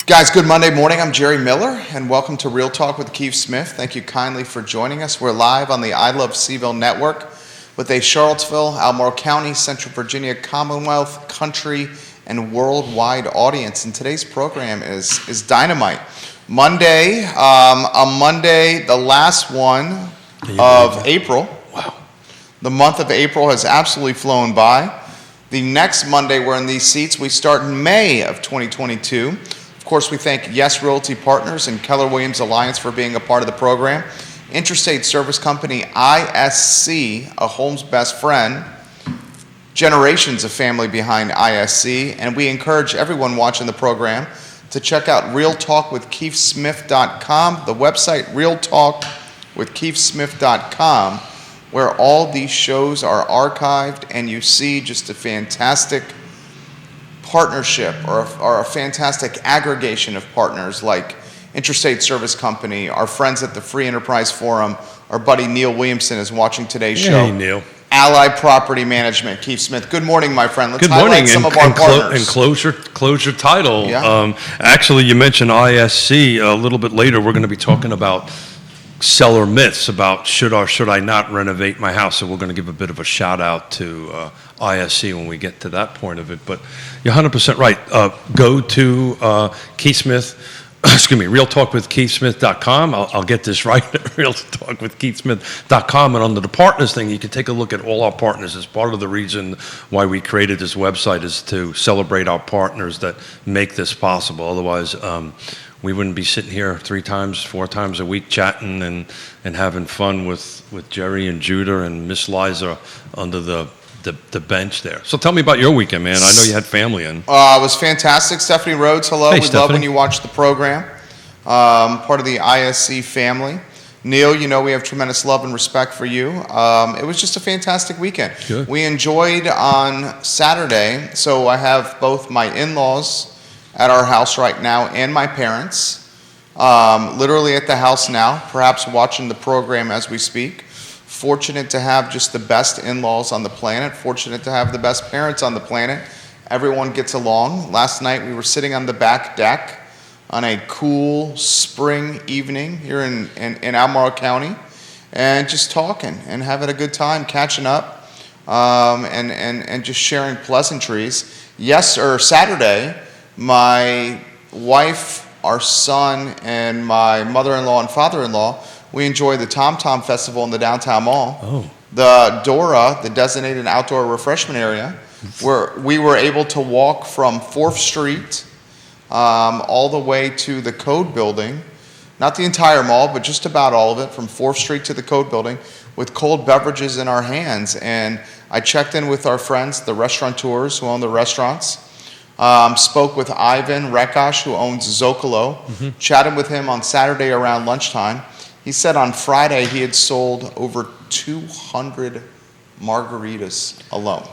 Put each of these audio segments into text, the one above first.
Guys, good Monday morning. I'm Jerry Miller, and welcome to Real Talk with Keith Smith. Thank you kindly for joining us. We're live on the I Love CVille network with a Charlottesville, Albemarle County, Central Virginia, Commonwealth, country, and worldwide audience. And today's program is dynamite. Monday, the last one of April. Wow. The month of April has absolutely flown by. The next Monday we're in these seats. We start in May of 2022. Of course, we thank Yes Realty Partners and Keller Williams Alliance for being a part of the program. Intrastate Service Company, ISC, a home's best friend. Generations of family behind ISC. And we encourage everyone watching the program to check out realtalkwithkeithsmith.com, the website realtalkwithkeithsmith.com, where all these shows are archived, and you see just a fantastic partnership or a fantastic aggregation of partners like Intrastate Service Company, our friends at the Free Enterprise Forum. Our buddy Neil Williamson is watching today's show. Hey, Neil. Ally Property Management, Keith Smith. Good morning, my friend. Let's Good morning, highlight some of our partners. And close your title. Yeah. Actually, you mentioned ISC. A little bit later, we're going to be talking about seller myths about should or should I not renovate my house. So we're going to give a bit of a shout out to ISC when we get to that point of it. But you're 100% right. Go to Keith Smith. Excuse me, realtalkwithkeithsmith.com. I'll get this right, realtalkwithkeithsmith.com. And under the partners thing, you can take a look at all our partners. As part of the reason why we created this website is to celebrate our partners that make this possible. Otherwise, we wouldn't be sitting here 4 times a week chatting and having fun with Jerry and Judah and Miss Liza under the bench there. So tell me about your weekend, man. I know you had family in. It was fantastic. Stephanie Rhodes, hello. Hey, We Stephanie. love when you watch the program. Part of the ISC family. Neil, you know we have tremendous love and respect for you. It was just a fantastic weekend. Good. We enjoyed on Saturday, so I have both my in-laws at our house right now and my parents, literally at the house now, perhaps watching the program as we speak. Fortunate to have just the best in-laws on the planet. Fortunate to have the best parents on the planet. Everyone gets along. Last night we were sitting on the back deck on a cool spring evening here in Albemarle County, and just talking and having a good time, catching up, and just sharing pleasantries. Saturday, my wife, our son, and my mother-in-law and father-in-law, we enjoyed the Tom Tom Festival in the downtown mall. Oh. The Dora, the designated outdoor refreshment area, where we were able to walk from 4th Street all the way to the Code Building. Not the entire mall, but just about all of it, from 4th Street to the Code Building, with cold beverages in our hands. And I checked in with our friends, the restaurateurs who own the restaurants. Spoke with Ivan Rekash, who owns Zocalo. Chatted with him on Saturday around lunchtime. He said on Friday he had sold over 200 margaritas alone.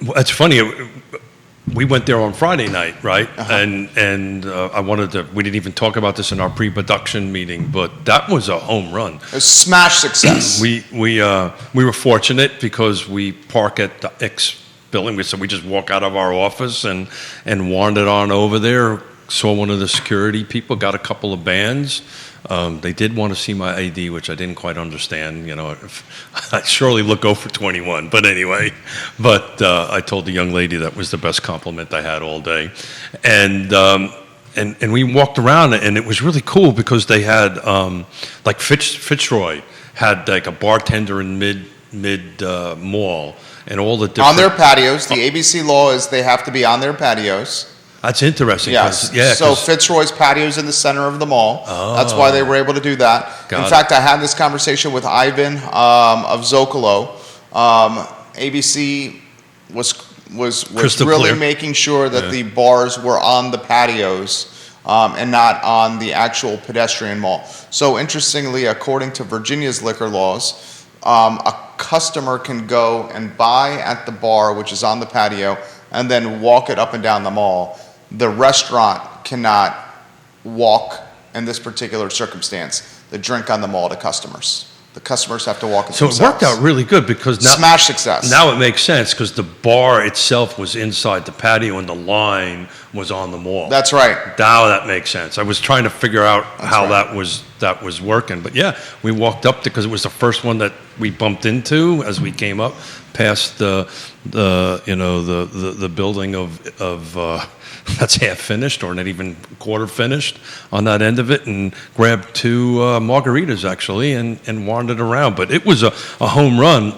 Well, it's funny. We went there on Friday night, right? Uh-huh. And I wanted to. We didn't even talk about this in our pre-production meeting, but that was a home run. A smash success. We were fortunate because we park at the X building, so we just walk out of our office and wandered on over there. Saw one of the security people, got a couple of bands. They did want to see my ID, which I didn't quite understand. You know, I surely look over 21, but anyway. But I told the young lady that was the best compliment I had all day, and we walked around, and it was really cool because they had like Fitzroy had like a bartender in mid mall, and all the different on their patios. The ABC law is they have to be on their patios. That's interesting. Yes. Yeah, so Fitzroy's patio is in the center of the mall. Oh. That's why they were able to do that. In fact, I had this conversation with Ivan of Zocalo. ABC was really clear. making sure that the bars were on the patios and not on the actual pedestrian mall. So interestingly, according to Virginia's liquor laws, a customer can go and buy at the bar, which is on the patio, and then walk it up and down the mall. The restaurant cannot walk, in this particular circumstance, the drink on the mall to customers. The customers have to walk it So it themselves. worked out really good because now, Smash success. now it makes sense because the bar itself was inside the patio and the line was on the mall. That's right. Now that makes sense. I was trying to figure out how right. that was working, but yeah, we walked up because it was the first one that we bumped into as we came up past the building of that's half finished or not even quarter finished on that end of it, and grabbed two margaritas actually and wandered around. But it was a home run.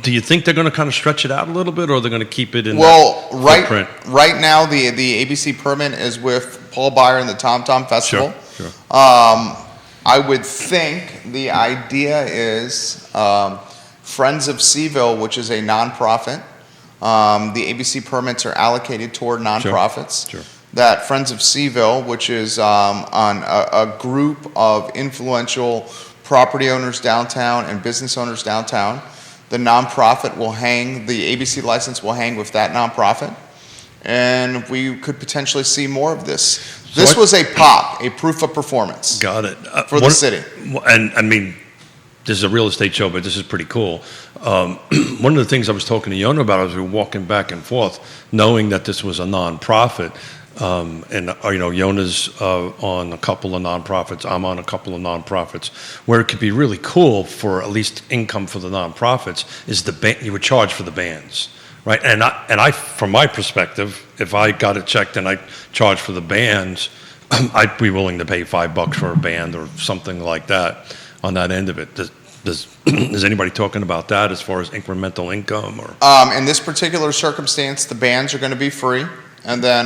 Do you think they're going to kind of stretch it out a little bit, or they're going to keep it in that footprint? Right now the ABC permit is with Paul Byer and the Tom Tom Festival. Sure. I would think the idea is Friends of CVille, which is a nonprofit. The ABC permits are allocated toward nonprofits. Sure. That Friends of CVille, which is on a group of influential property owners downtown and business owners downtown, the nonprofit will hang, the ABC license will hang with that nonprofit, and we could potentially see more of this. This was a POP, a proof of performance. Got it. For the city. And I mean, this is a real estate show, but this is pretty cool. One of the things I was talking to Yonna about as we were walking back and forth, knowing that this was a nonprofit, and Yonna's on a couple of nonprofits, I'm on a couple of nonprofits, where it could be really cool for at least income for the nonprofits is you would charge for the bands, right? And I, from my perspective, if I got it checked and I charged for the bands, I'd be willing to pay $5 for a band or something like that on that end of it. Is anybody talking about that as far as incremental income or? In this particular circumstance, the bands are going to be free, and then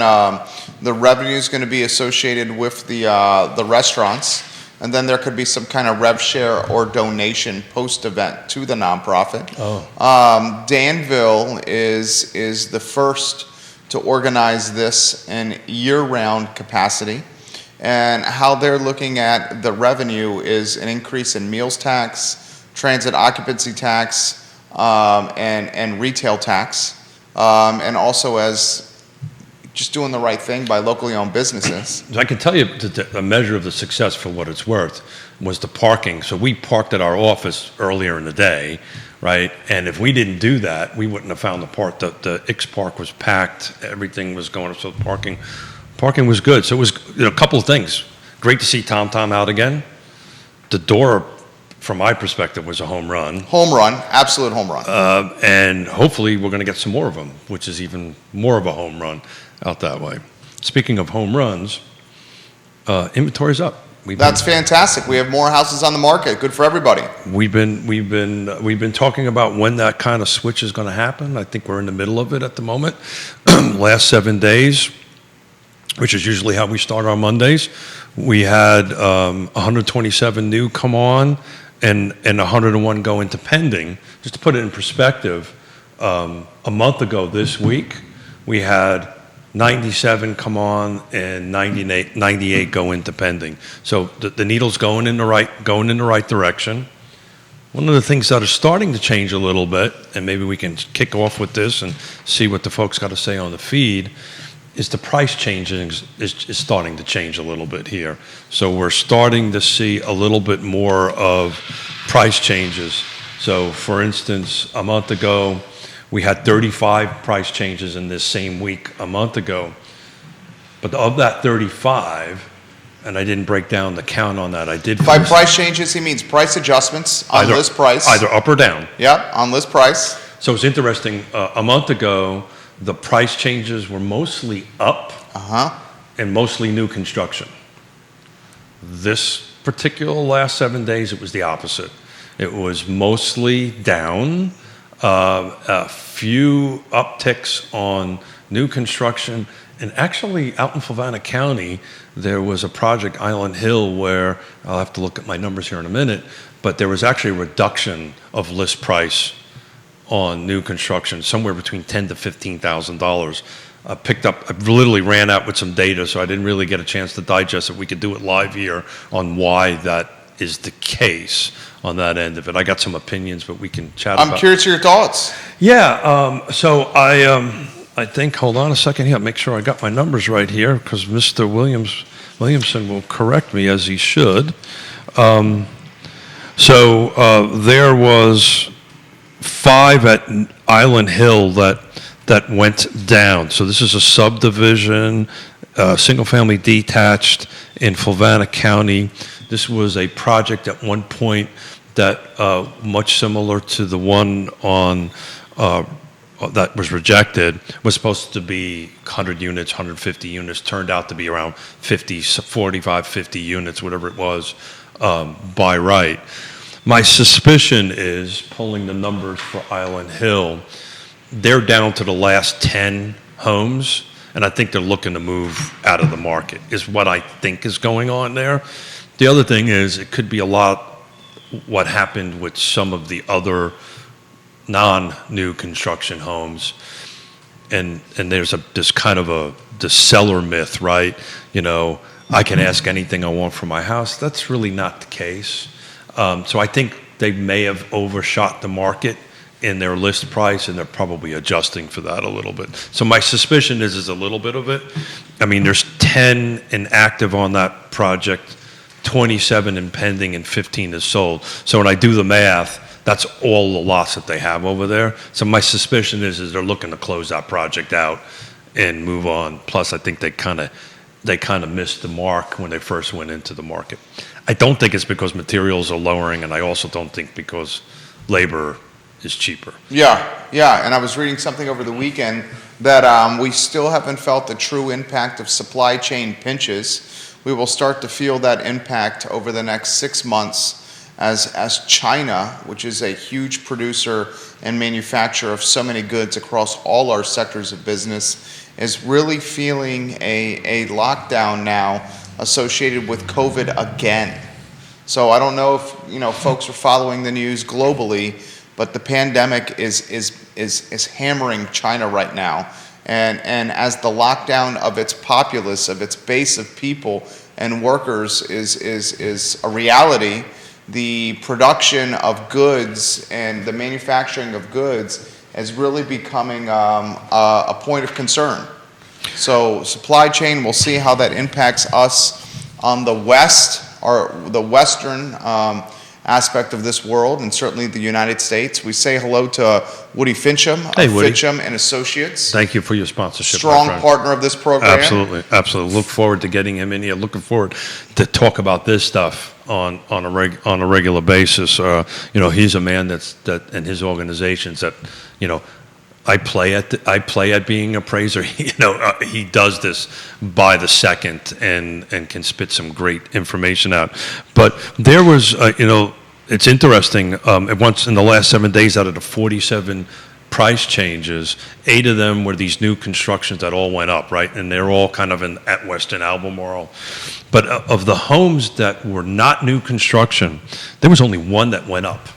the revenue is going to be associated with the restaurants, and then there could be some kind of rev share or donation post-event to the nonprofit. Oh. Danville is the first to organize this in year-round capacity. And how they're looking at the revenue is an increase in meals tax, transit occupancy tax, and retail tax, and also as just doing the right thing by locally owned businesses. I can tell you that a measure of the success, for what it's worth, was the parking. So we parked at our office earlier in the day, right? And if we didn't do that, we wouldn't have found the park. The X Park was packed. Everything was going up. So parking was good. So it was a couple of things. Great to see Tom Tom out again. The door, from my perspective, was a home run. Home run, absolute home run. And hopefully we're going to get some more of them, which is even more of a home run out that way. Speaking of home runs, inventory's up. That's fantastic. We have more houses on the market. Good for everybody. We've been talking about when that kind of switch is going to happen. I think we're in the middle of it at the moment. Last 7 days, which is usually how we start our Mondays, we had 127 new come on and 101 go into pending. Just to put it in perspective, a month ago this week, we had 97 come on and 98 go into pending. So the needle's going in the right direction. One of the things that are starting to change a little bit, and maybe we can kick off with this and see what the folks got to say on the feed, is the price changing is starting to change a little bit here. So we're starting to see a little bit more of price changes. So for instance, a month ago, we had 35 price changes in this same week a month ago. But of that 35, and I didn't break down the count on that, I did. By price changes, he means price adjustments on list price. Either up or down. Yep, on list price. So it's interesting, a month ago, the price changes were mostly up and mostly new construction. This particular last 7 days, it was the opposite. It was mostly down, a few upticks on new construction, and actually out in Fluvanna County, there was a project, Island Hill, where I'll have to look at my numbers here in a minute, but there was actually a reduction of list price on new construction, somewhere between $10,000 to $15,000. I literally ran out with some data, so I didn't really get a chance to digest it. We could do it live here on why that is the case on that end of it. I got some opinions, but we can chat about it. I'm curious of your thoughts. Yeah, so I think, hold on a second here, make sure I got my numbers right here, because Mr. Williamson will correct me as he should. So there was 5 at Island Hill that went down. So this is a subdivision, single-family detached in Fluvanna County. This was a project at one point that much similar to the one on that was rejected, was supposed to be 100 units, 150 units, turned out to be around 50, 45, 50 units, whatever it was, by right. My suspicion is, pulling the numbers for Island Hill, they're down to the last 10 homes, and I think they're looking to move out of the market, is what I think is going on there. The other thing is, it could be a lot what happened with some of the other non-new construction homes, and there's this kind of the seller myth, right? You know, I can ask anything I want for my house. That's really not the case. So I think they may have overshot the market in their list price, and they're probably adjusting for that a little bit. So my suspicion is a little bit of it. I mean, there's 10 inactive on that project, 27 in pending, and 15 is sold. So when I do the math, that's all the lots that they have over there. So my suspicion is they're looking to close that project out and move on. Plus, I think they kind of missed the mark when they first went into the market. I don't think it's because materials are lowering, and I also don't think because labor is cheaper. Yeah, and I was reading something over the weekend that we still haven't felt the true impact of supply chain pinches. We will start to feel that impact over the next 6 months as China, which is a huge producer and manufacturer of so many goods across all our sectors of business, is really feeling a lockdown now associated with COVID again. So I don't know if folks are following the news globally, but the pandemic is hammering China right now. And as the lockdown of its populace, of its base of people and workers is a reality, the production of goods and the manufacturing of goods is really becoming a point of concern. So supply chain, we'll see how that impacts us on the west, or the western aspect of this world, and certainly the United States. We say hello to Woody Fincham of Fincham and Associates. Thank you for your sponsorship. Strong partner of this program. Absolutely. Look forward to getting him in here. Looking forward to talk about this stuff on a regular basis. He's a man that and his organizations that, I play at being appraiser. He does this by the second and can spit some great information out. But there was, it's interesting. Once in the last 7 days, out of the 47 price changes, 8 of them were these new constructions that all went up, right? And they're all kind of at Western Albemarle. But of the homes that were not new construction, there was only 1 that went up.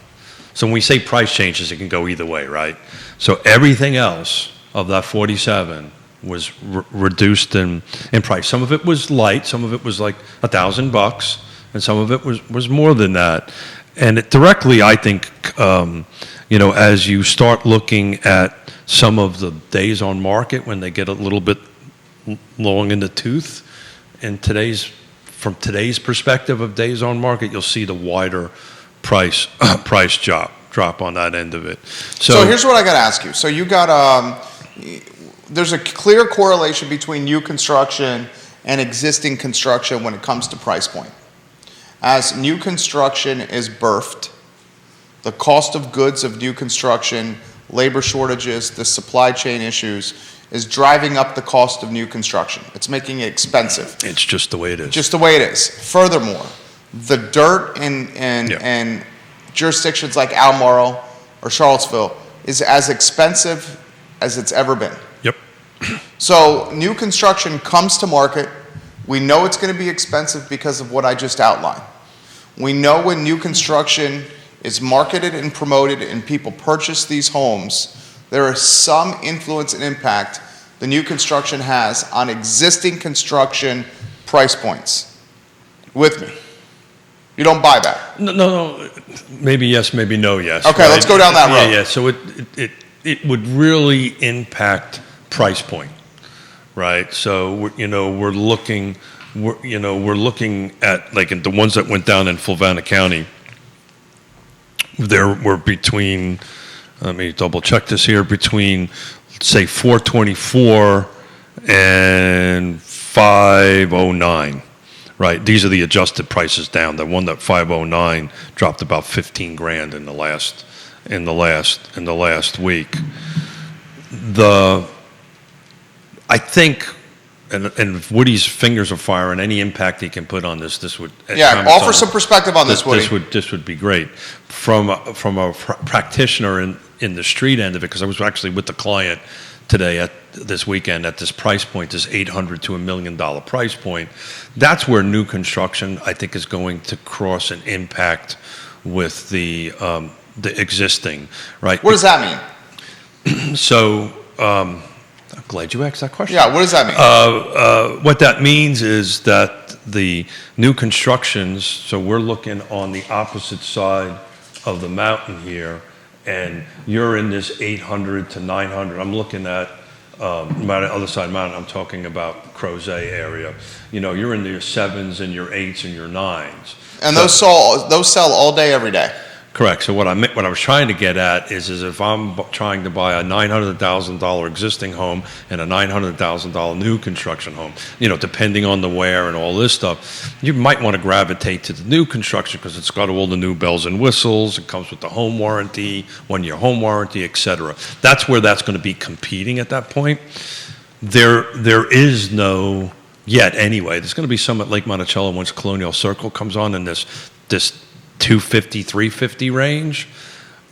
So when we say price changes, it can go either way, right? So everything else of that 47 was reduced in price. Some of it was light, some of it was like $1,000, and some of it was more than that. And it directly, I think, as you start looking at some of the days on market when they get a little bit long in the tooth, and from today's perspective of days on market, you'll see the wider price drop on that end of it. So here's what I got to ask you. So you got there's a clear correlation between new construction and existing construction when it comes to price point. As new construction is birthed, the cost of goods of new construction, labor shortages, the supply chain issues is driving up the cost of new construction. It's making it expensive. It's just the way it is. Just the way it is. Furthermore, the dirt in jurisdictions like Albemarle or Charlottesville is as expensive as it's ever been. Yep. So new construction comes to market. We know it's going to be expensive because of what I just outlined. We know when new construction is marketed and promoted and people purchase these homes, there is some influence and impact the new construction has on existing construction price points. With me? You don't buy that? No. Maybe yes, maybe no, yes. Okay, right? Let's go down that road. Yeah. So it would really impact price point, right? So we're looking at like the ones that went down in Fluvanna County. there were between, let me double check this here, between, say, 424 and 509. Right, these are the adjusted prices down. The one that 509 dropped about 15 grand in the last week. I think, and if Woody's fingers are firing, any impact he can put on this would offer some perspective on this, Woody. This would be great from a practitioner in the street end of it, because I was actually with the client today this weekend at this price point, this $800,000 to $1 million price point. That's where new construction, I think, is going to cross an impact with the existing, right? What does that mean? So, I'm glad you asked that question. Yeah, what does that mean? What that means is that the new constructions, so we're looking on the opposite side of the mountain here, and you're in this 800 to 900. I'm looking at the other side of the mountain. I'm talking about Crozet area. You're in your 7s and your 8s and your 9s. And those sell all day, every day. Correct. So what I was trying to get at is if I'm trying to buy a $900,000 existing home and a $900,000 new construction home, depending on the wear and all this stuff, you might want to gravitate to the new construction because it's got all the new bells and whistles. It comes with the home warranty, 1-year home warranty, etc. That's where that's going to be competing at that point. There is no yet anyway. There's going to be some at Lake Monticello once Colonial Circle comes on in this 250, 350 range,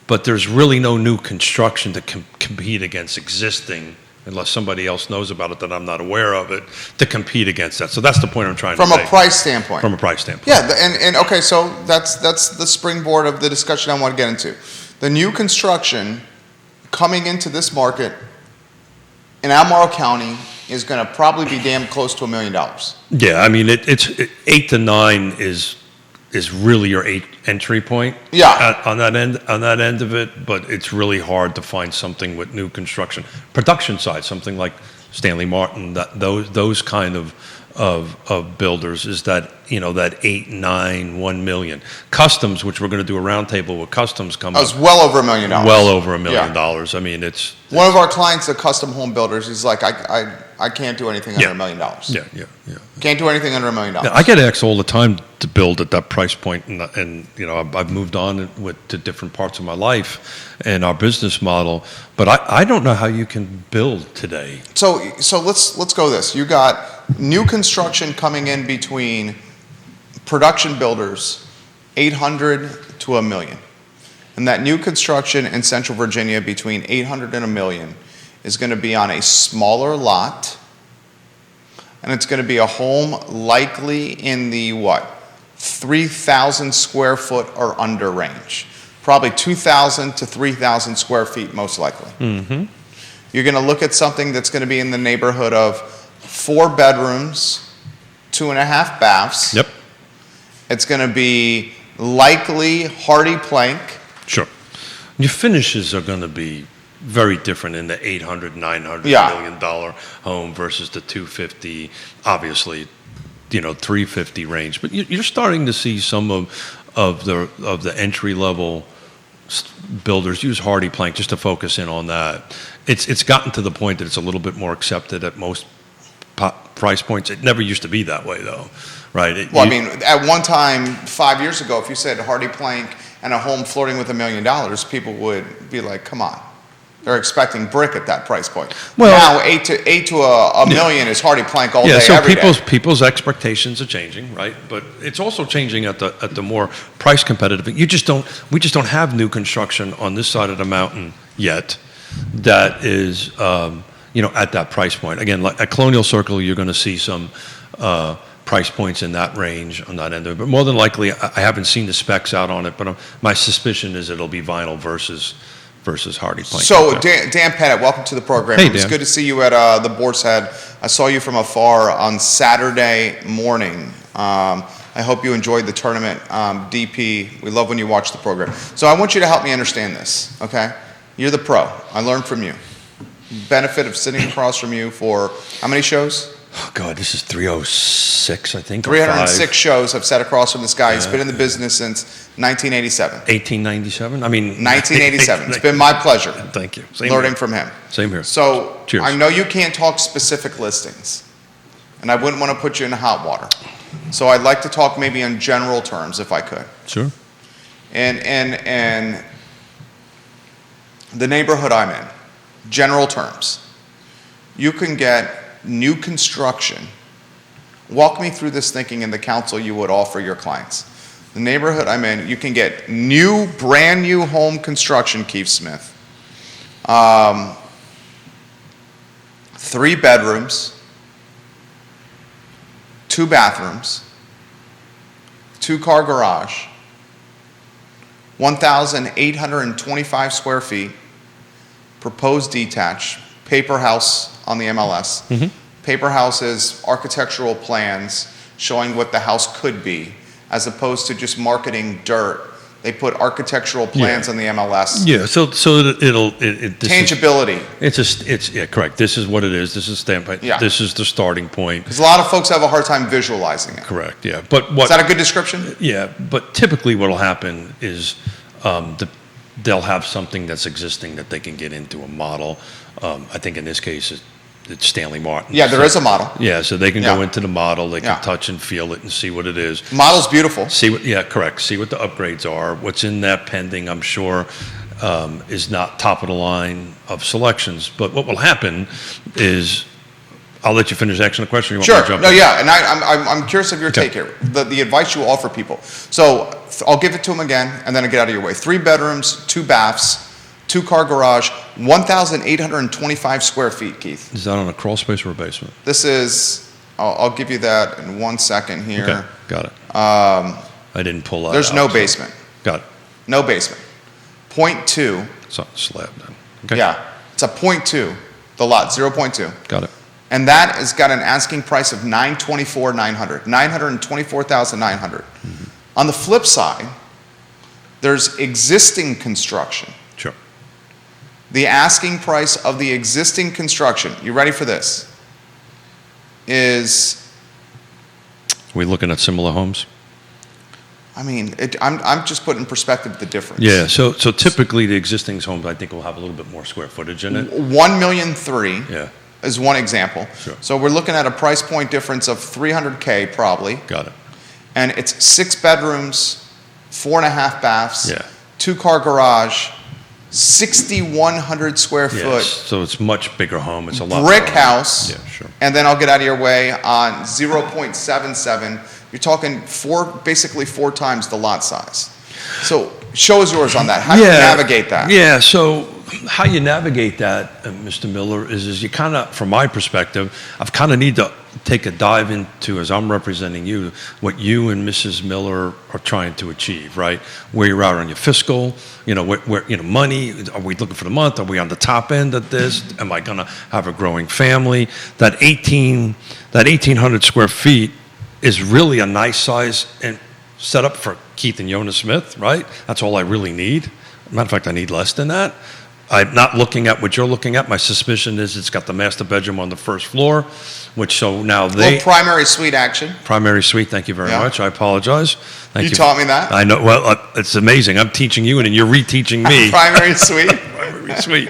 but there's really no new construction to compete against existing, unless somebody else knows about it that I'm not aware of it, to compete against that. So that's the point I'm trying to make. From a price standpoint. From a price standpoint. Yeah, and okay, so that's the springboard of the discussion I want to get into. The new construction coming into this market in Albemarle County is going to probably be damn close to $1 million. Yeah, I mean, it's 8 to 9 is really your entry point. Yeah. On that end of it, but it's really hard to find something with new construction production side, something like Stanley Martin, those kind of builders is that that 8, 9, 1 million. Customs, which we're going to do a roundtable with Customs coming. That was well over $1 million. Well over $1 million. I mean, it's one of our clients, a custom home builders. He's like, I can't do anything under $1 million. Yeah. Can't do anything under $1 million. Yeah, I get asked all the time to build at that price point, and I've moved on to different parts of my life and our business model, but I don't know how you can build today. So let's go this. You got new construction coming in between production builders, 800 to $1 million, and that new construction in Central Virginia between 800 and $1 million is going to be on a smaller lot, and it's going to be a home likely in the 3,000 square foot or under range, probably 2,000 to 3,000 square feet most likely. Mm-hmm. You're going to look at something that's going to be in the neighborhood of 4 bedrooms, 2.5 baths. Yep. It's going to be likely hardy plank. Sure. Your finishes are going to be very different in the $800, $900 million home versus the 250, obviously, $350 range. But you're starting to see some of the entry level builders use hardy plank just to focus in on that. It's gotten to the point that it's a little bit more accepted at most price points. It never used to be that way, though, right? I mean, at one time, 5 years ago, if you said hardy plank and a home flirting with $1 million, people would be like, come on. They're expecting brick at that price point. Well, now, 8 to $1 million is hardy plank all day, so every day. people's expectations are changing, right? But it's also changing at the more price competitive. We just don't have new construction on this side of the mountain yet that is at that price point. Again, like at Colonial Circle, you're going to see some price points in that range on that end of it. But more than likely, I haven't seen the specs out on it, but my suspicion is it'll be vinyl versus hardy plank. So Dan Pettit, welcome to the program. Hey, it was Dan. good to see you at the Boar's Head. I saw you from afar on Saturday morning. I hope you enjoyed the tournament. DP, we love when you watch the program. So I want you to help me understand this, okay? You're the pro. I learned from you. Benefit of sitting across from you for how many shows? Oh, God, this is 306, I think. or 306 5. shows I've sat across from this guy. He's been in the business since 1987. 1897? I mean... 1987. It's been my pleasure Thank you. Same learning here. from him. Same here. So Cheers. I know you can't talk specific listings, and I wouldn't want to put you in hot water. So I'd like to talk maybe in general terms, if I could. Sure. And the neighborhood I'm in, general terms, you can get new construction. Walk me through this thinking in the counsel you would offer your clients. The neighborhood I'm in, you can get brand new home construction, Keith Smith. 3 bedrooms, 2 bathrooms, 2-car garage, 1,825 square feet, proposed detached, paper house on the MLS. Paper house is architectural plans showing what the house could be, as opposed to just marketing dirt. They put architectural plans on the MLS. Yeah, so Tangibility. It's correct. This is what it is. This is standpoint. Yeah. This is the starting point. Because a lot of folks have a hard time visualizing it. Correct. Yeah, but what? Is that a good description? Yeah, but typically what will happen is they'll have something that's existing that they can get into a model. I think in this case it's Stanley Martin. Yeah, there is a model. Yeah, so they can go Yeah. into the model, they can Yeah. touch and feel it and see what it is. Model's beautiful. Correct. See what the upgrades are. What's in that pending, I'm sure, is not top of the line of selections. But what will happen is, I'll let you finish asking the question. You want me Sure. to jump No, in? yeah, and I'm curious of your Okay. take here. The advice you offer people. So I'll give it to them again, and then I'll get out of your way. 3 bedrooms, 2 baths, 2-car garage, 1,825 square feet, Keith. Is that on a crawl space or a basement? This is, I'll give you that in 1 second here. Okay, got it. I didn't pull that There's out, no so- basement. Got it. No basement. 0.2, It's on the slab then. Okay. yeah, it's a 0.2, the lot, 0.2. Got it. And that has got an asking price of $924,900, $924,900. On the flip side, there's existing construction. Sure. The asking price of the existing construction, you ready for this, is, We looking at similar homes? I mean, I'm just putting in perspective the difference. Yeah, so typically the existing homes, I think, will have a little bit more square footage in it. 1,000,003 Yeah, is one example. Sure. So we're looking at a price point difference of $300K probably. got it. And it's 6 bedrooms, 4.5 baths, Yeah. 2-car garage, 6,100 square Yes, foot, so it's much bigger home. It's a lot brick more. house. Yeah, sure. And then I'll get out of your way on 0.77. You're talking basically 4 times the lot size. So show us yours on that. How do you navigate that? Yeah, so how you navigate that, Mr. Miller, is you kind of, from my perspective, I've kind of need to take a dive into, as I'm representing you, what you and Mrs. Miller are trying to achieve, right? Where you're at on your fiscal, where money, are we looking for the month? Are we on the top end of this? Am I going to have a growing family? That 1,800 square feet is really a nice size and set up for Keith and Yonna Smith, right? That's all I really need. Matter of fact, I need less than that. I'm not looking at what you're looking at. My suspicion is it's got the master bedroom on the first floor, which so now Little primary suite action. primary suite. Thank you very much. I apologize. Thank You taught me that. I know. Well, it's amazing. I'm teaching you, and then you're reteaching me. Primary suite. Primary suite.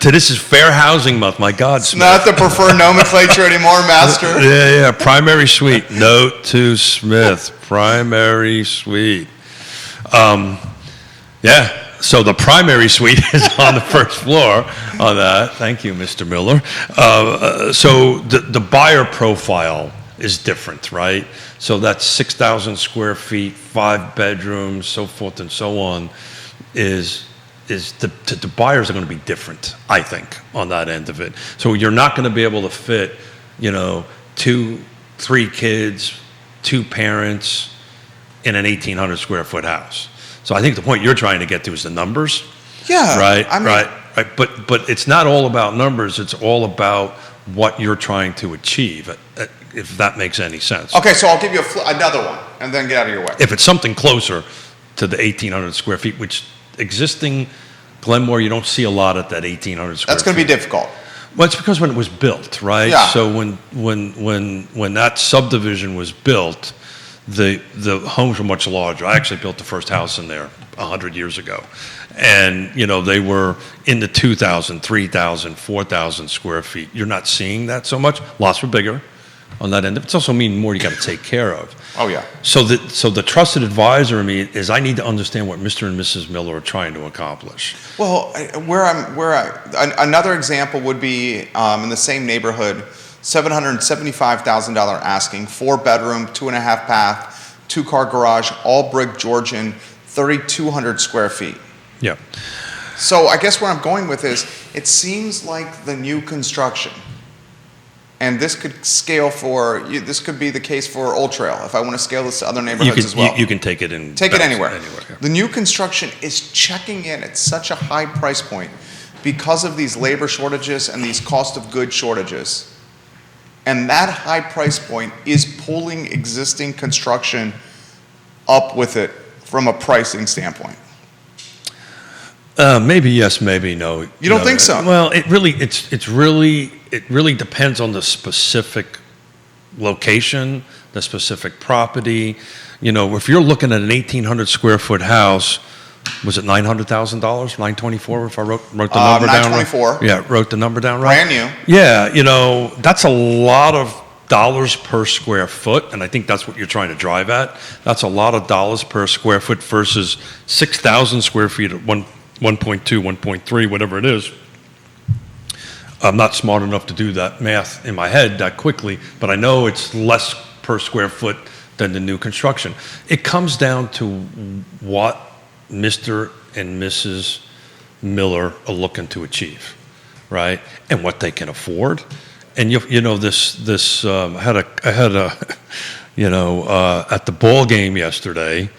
This is Fair Housing Month. My God, It's Smith. not the preferred nomenclature anymore, Master. Yeah. Primary suite. Note to Smith. Primary suite. Yeah. So the primary suite is on the first floor on that. Thank you, Mr. Miller. So the buyer profile is different, right? So that's 6,000 square feet, 5 bedrooms, so forth and so on, is the buyers are going to be different, I think, on that end of it. So you're not going to be able to fit, 2, 3 kids, 2 parents in an 1,800 square foot house. So I think the point you're trying to get to is the numbers. Yeah. Right. I mean, right. But it's not all about numbers. It's all about what you're trying to achieve, if that makes any sense. Okay, so I'll give you another one, and then get out of your way. If it's something closer to the 1,800 square feet, which existing Glenmore, you don't see a lot at that 1,800 square feet. That's going to be difficult. Well, it's because when it was built, right? Yeah. So when that subdivision was built, the homes were much larger. I actually built the first house in there 100 years ago. And, they were in the 2,000, 3,000, 4,000 square feet. You're not seeing that so much. Lots were bigger on that end. It's also meaning more you got to take care of. Oh, yeah. So the trusted advisor in me is I need to understand what Mr. and Mrs. Miller are trying to accomplish. Well, another example would be in the same neighborhood, $775,000 asking, 4-bedroom, 2.5 bath, 2-car garage, all brick Georgian, 3,200 square feet. Yeah. So I guess where I'm going with is, it seems like the new construction, and this could this could be the case for Old Trail, if I want to scale this to other neighborhoods as well. You can take it in. Take it anywhere. Yeah. The new construction is checking in at such a high price point because of these labor shortages and these cost of goods shortages. And that high price point is pulling existing construction up with it from a pricing standpoint. Maybe yes, maybe no. You don't think so? Well, it really depends on the specific location, the specific property. If you're looking at an 1,800 square foot house, was it $900,000, $924? If I wrote the number down right. $924. Yeah, wrote the number down right. Brand new. Yeah, that's a lot of dollars per square foot, and I think that's what you're trying to drive at. That's a lot of dollars per square foot versus 6,000 square feet at 1.2, 1.3, whatever it is. I'm not smart enough to do that math in my head that quickly, but I know it's less per square foot than the new construction. It comes down to what Mr. and Mrs. Miller are looking to achieve, right? And what they can afford. And I had a at the ball game yesterday,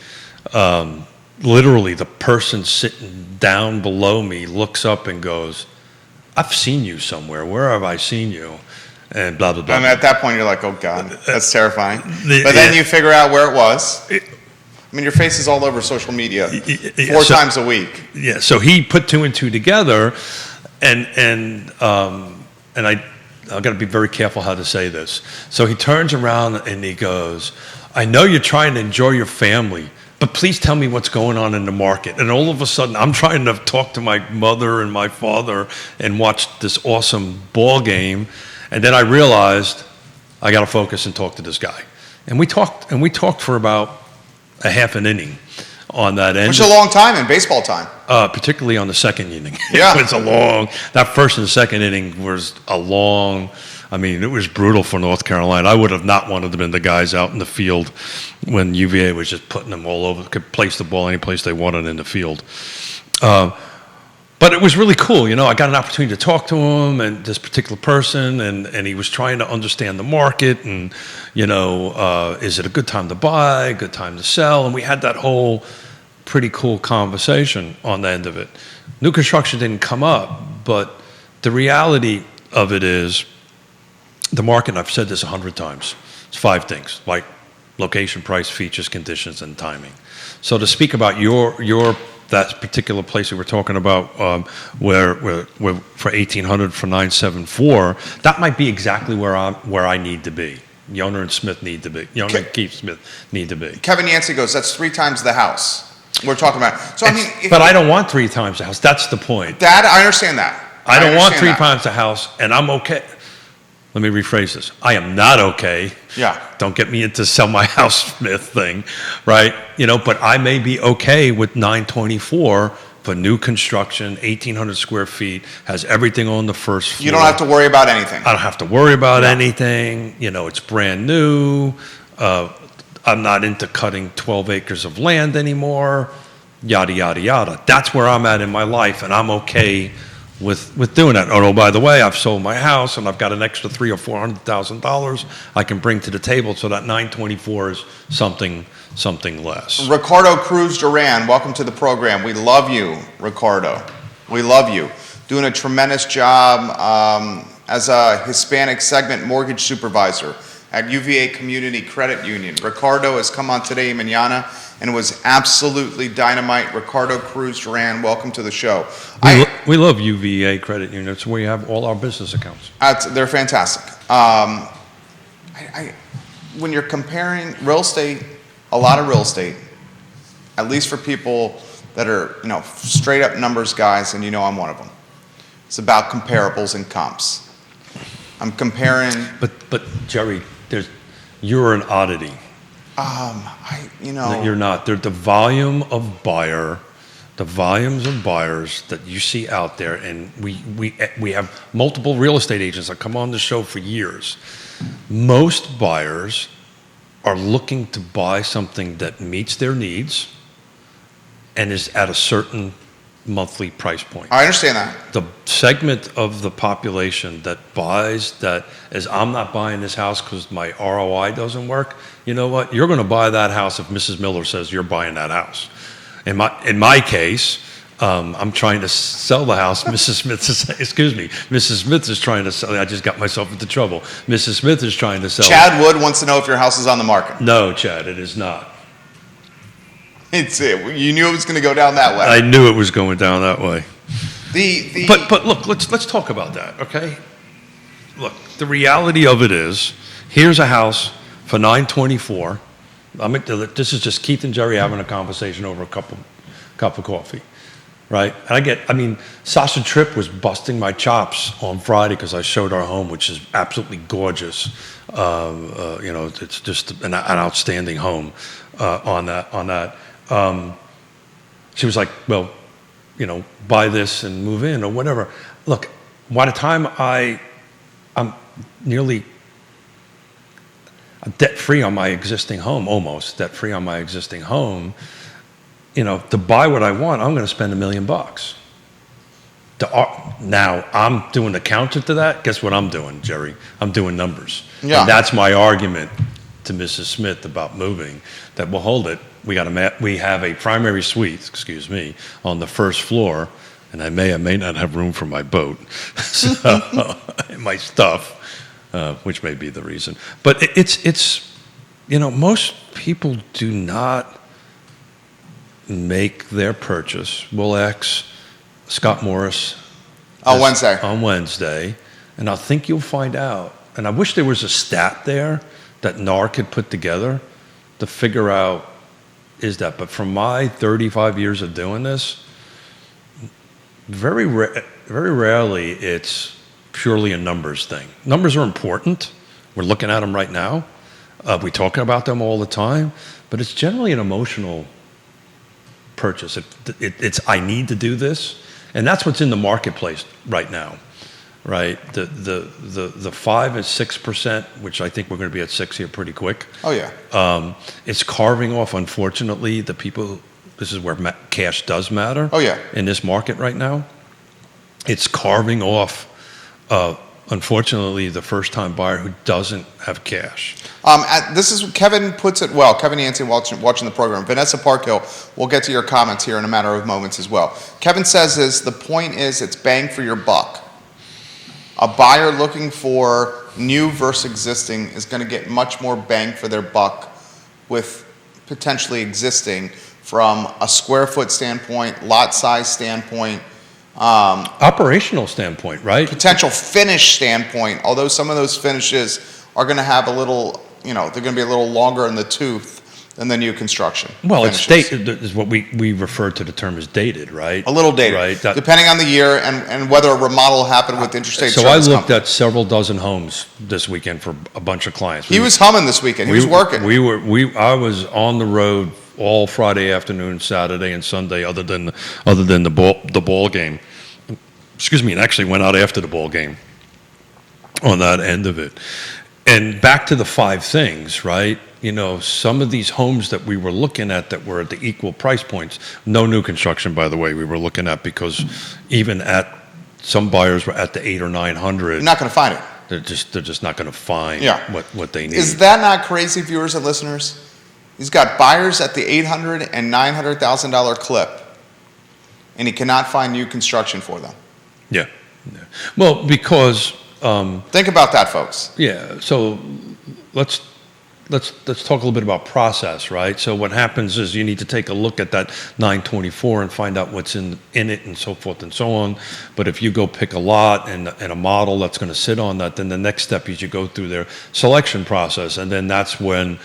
literally the person sitting down below me looks up and goes, "I've seen you somewhere. Where have I seen you?" And blah, blah, blah. And at that point, you're like, oh, God, that's terrifying. But then you figure out where it was. Your face is all over social media 4 times a week. Yeah, so he put 2 and 2 together, and I've got to be very careful how to say this. So he turns around and he goes, "I know you're trying to enjoy your family, but please tell me what's going on in the market." And all of a sudden, I'm trying to talk to my mother and my father and watch this awesome ball game. And then I realized I got to focus and talk to this guy. And we talked for about a half an inning on that end. Which is a long time in baseball time. Particularly on the second inning. Yeah. That first and second inning was a long, it was brutal for North Carolina. I would have not wanted them in the guys out in the field when UVA was just putting them all over, could place the ball any place they wanted in the field. But it was really cool. I got an opportunity to talk to him and this particular person, and he was trying to understand the market and, is it a good time to buy, good time to sell? And we had that whole pretty cool conversation on the end of it. New construction didn't come up, but the reality of it is the market, and I've said this 100 times, it's 5 things, like location, price, features, conditions, and timing. So to speak about that particular place we were talking about, where for 1,800 for 974, that might be exactly where I need to be. Yonna and Smith need to be. Yonna and Keith Smith need to be. Kevin Yancey goes, "That's 3 times the house we're talking about." So but I don't want 3 times the house. That's the point. Dad, I understand that. I don't want 3 times the house, and I'm okay. Let me rephrase this. I am not okay. Yeah. Don't get me into sell my house Smith thing, right? But I may be okay with 924 for new construction, 1,800 square feet, has everything on the first floor. You don't have to worry about anything. I don't have to worry about anything. It's brand new. I'm not into cutting 12 acres of land anymore, yada, yada, yada. That's where I'm at in my life, and I'm okay with doing that. Oh, by the way, I've sold my house and I've got an extra $300,000 or $400,000 I can bring to the table, so that 924 is something less. Ricardo Cruz Duran, welcome to the program. We love you, Ricardo. We love you. Doing a tremendous job as a Hispanic segment mortgage supervisor at UVA Community Credit Union. Ricardo has come on today, Yonna, and was absolutely dynamite. Ricardo Cruz Duran, welcome to the show. We love UVA Credit Union. It's where we have all our business accounts. They're fantastic. When you're comparing real estate, a lot of real estate, at least for people that are, straight up numbers guys, and I'm one of them. It's about comparables and comps. I'm comparing. But Jerry, you're an oddity. You're not. The volumes of buyers that you see out there, and we have multiple real estate agents that come on the show for years. Most buyers are looking to buy something that meets their needs and is at a certain monthly price point. I understand that. The segment of the population that buys that is, I'm not buying this house because my ROI doesn't work. You know what? You're going to buy that house if Mrs. Miller says you're buying that house. In my case, I'm trying to sell the house. Mrs. Smith is trying to sell. I just got myself into trouble. Mrs. Smith is trying to sell. Chad Wood wants to know if your house is on the market. No, Chad, it is not. You knew it was going to go down that way. I knew it was going down that way. But look, let's talk about that, okay? Look, the reality of it is, here's a house for $924. This is just Keith and Jerry having a conversation over a cup of coffee, right? And Sasha Tripp was busting my chops on Friday because I showed our home, which is absolutely gorgeous. It's just an outstanding home on that. She was like, well, buy this and move in or whatever. Look, by the time I'm debt-free on my existing home, almost debt-free on my existing home, to buy what I want, I'm going to spend $1 million. Now, I'm doing the counter to that. Guess what I'm doing, Jerry? I'm doing numbers. Yeah. And that's my argument to Mrs. Smith about moving, that we'll hold it. We have a primary suite, on the first floor, and I may or may not have room for my boat, and my stuff, which may be the reason. But it's most people do not make their purchase. We'll ask Scott Morris on Wednesday, and I think you'll find out. And I wish there was a stat there that NAR could put together to figure out is that. But from my 35 years of doing this, very rarely it's purely a numbers thing. Numbers are important. We're looking at them right now. We talk about them all the time, but it's generally an emotional purchase. It's I need to do this, and that's what's in the marketplace right now. Right, the 5 and 6%, which I think we're going to be at 6 here pretty quick. Oh yeah. It's carving off, unfortunately, the people. This is where cash does matter. Oh yeah. In this market right now, it's carving off, unfortunately, the first-time buyer who doesn't have cash. This is Kevin puts it well. Kevin Yancey watching the program. Vanessa Parkhill. We'll get to your comments here in a matter of moments as well. Kevin says the point is it's bang for your buck. A buyer looking for new versus existing is going to get much more bang for their buck with potentially existing from a square foot standpoint, lot size standpoint, operational standpoint, right? Potential finish standpoint, although some of those finishes are going to have a little, they're going to be a little longer in the tooth than the new construction. Well, finishes. It's dated, is what we refer to the term as dated, right? A little dated, right? Depending on the year and whether a remodel happened with Intrastate. So I looked at several dozen homes this weekend for a bunch of clients. He was humming this weekend. He was working. I was on the road all Friday afternoon, Saturday, and Sunday, other than the ball game. And actually went out after the ball game on that end of it. And back to the 5 things, right? Some of these homes that we were looking at that were at the equal price points, no new construction, by the way, we were looking at, because even at some buyers were at the 800 or 900. You're not going to find it. They're just not going to find what they need. Is that not crazy, viewers and listeners? He's got buyers at the $800,000 and $900,000 clip, and he cannot find new construction for them. Yeah. Well, because think about that, folks. Yeah. So let's talk a little bit about process, right? So what happens is you need to take a look at that 924 and find out what's in it and so forth and so on. But if you go pick a lot and a model that's going to sit on that, then the next step is you go through their selection process, and then that's when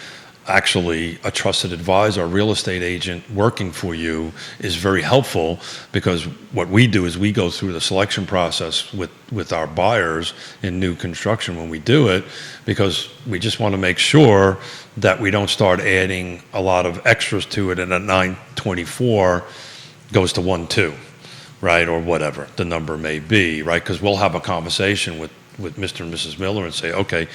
actually a trusted advisor, a real estate agent working for you is very helpful, because what we do is we go through the selection process with our buyers in new construction when we do it, because we just want to make sure that we don't start adding a lot of extras to it and a 924 goes to 1.2, right, or whatever the number may be, right? Because we'll have a conversation with Mr. and Mrs. Miller and say, okay,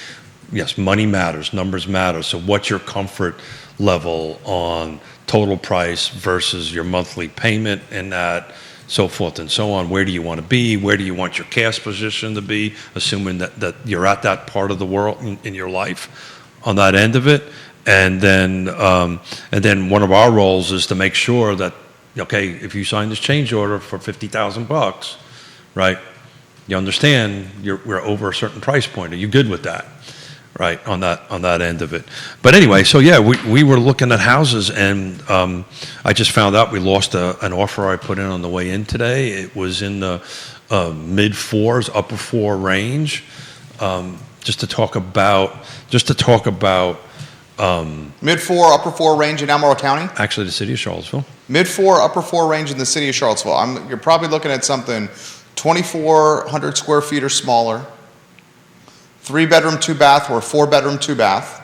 yes, money matters, numbers matter. So what's your comfort level on total price versus your monthly payment and that, so forth and so on? Where do you want to be? Where do you want your cash position to be, assuming that you're at that part of the world in your life on that end of it? And then one of our roles is to make sure that, okay, if you sign this change order for $50,000, right, you understand we're over a certain price point. Are you good with that? Right, on that end of it. But anyway, so yeah, we were looking at houses, and I just found out we lost an offer I put in on the way in today. It was in the mid fours, upper four range. Just to talk about Mid four, upper four range in Albemarle County? actually the city of Charlottesville. Mid four, upper four range in the city of Charlottesville. You're probably looking at something 2,400 square feet or smaller. 3-bedroom, 2-bath, or 4-bedroom, 2-bath.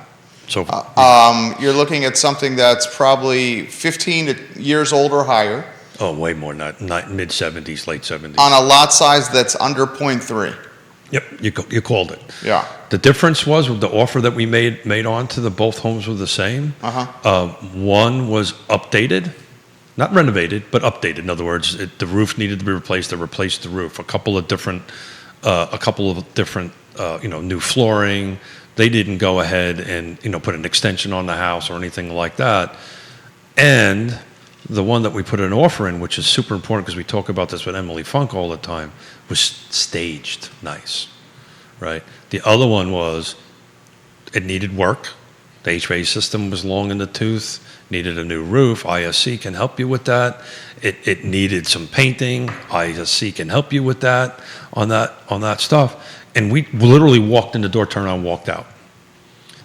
So You're looking at something that's probably 15 years old or higher way more, not mid 70s, late 70s. on a lot size that's under .3. Yep, you called it. Yeah. The difference was with the offer that we made on to both homes were the same. One was updated, not renovated, but updated. In other words, the roof needed to be replaced. They replaced the roof. A couple of different new flooring. They didn't go ahead and, put an extension on the house or anything like that. And the one that we put an offer in, which is super important because we talk about this with Emily Funk all the time, was staged nice, right? The other one was, it needed work. The HVAC system was long in the tooth, needed a new roof. ISC can help you with that. It needed some painting. ISC can help you with that, on that stuff. And we literally walked in the door, turned around, walked out.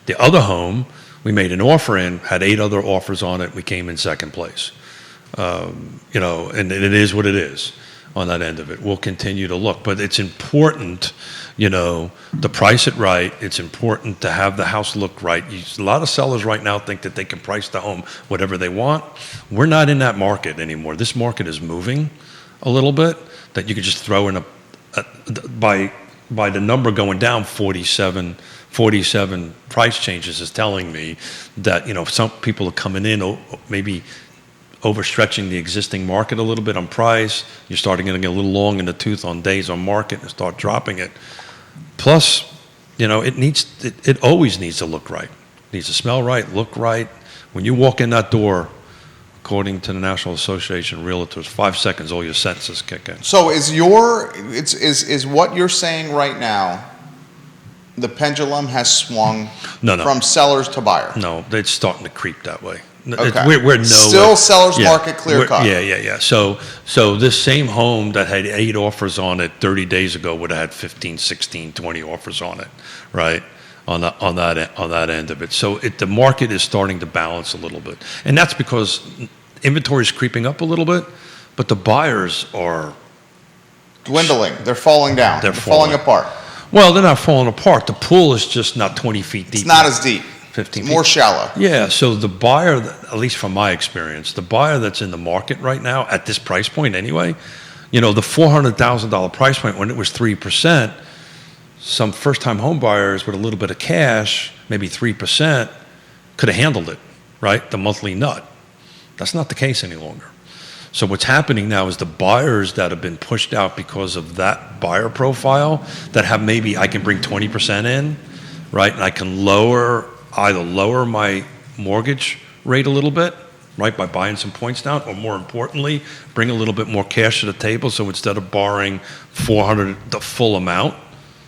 The other home, we made an offer in, had 8 other offers on it. We came in second place. And it is what it is on that end of it. We'll continue to look. But it's important, to price it right. It's important to have the house look right. A lot of sellers right now think that they can price the home whatever they want. We're not in that market anymore. This market is moving a little bit, that you could just throw in by the number going down 47 price changes is telling me that, some people are coming in, maybe overstretching the existing market a little bit on price. You're starting getting a little long in the tooth on days on market and start dropping it. Plus, it always needs to look right. It needs to smell right, look right. When you walk in that door, according to the National Association of Realtors, 5 seconds, all your senses kick in. So is what you're saying right now, the pendulum has swung No. from sellers to buyer? No, it's starting to creep that way. Okay. We're Still seller's market clear cut. Yeah. So this same home that had 8 offers on it 30 days ago would have had 15, 16, 20 offers on it, right? On that end of it. So the market is starting to balance a little bit. And that's because inventory is creeping up a little bit, but the buyers are Dwindling. They're falling down. They're falling apart. Well, they're not falling apart. The pool is just not 20 feet deep. It's not as deep. 15 It's more feet. shallow. Yeah, so the buyer, at least from my experience, the buyer that's in the market right now at this price point anyway, the $400,000 price point when it was 3%, some first-time home buyers with a little bit of cash, maybe 3%, could have handled it, right? The monthly nut. That's not the case any longer. So what's happening now is the buyers that have been pushed out because of that buyer profile, that have maybe I can bring 20% in, right? And I can either lower my mortgage rate a little bit, right, by buying some points down, or more importantly, bring a little bit more cash to the table. So instead of borrowing $400, the full amount,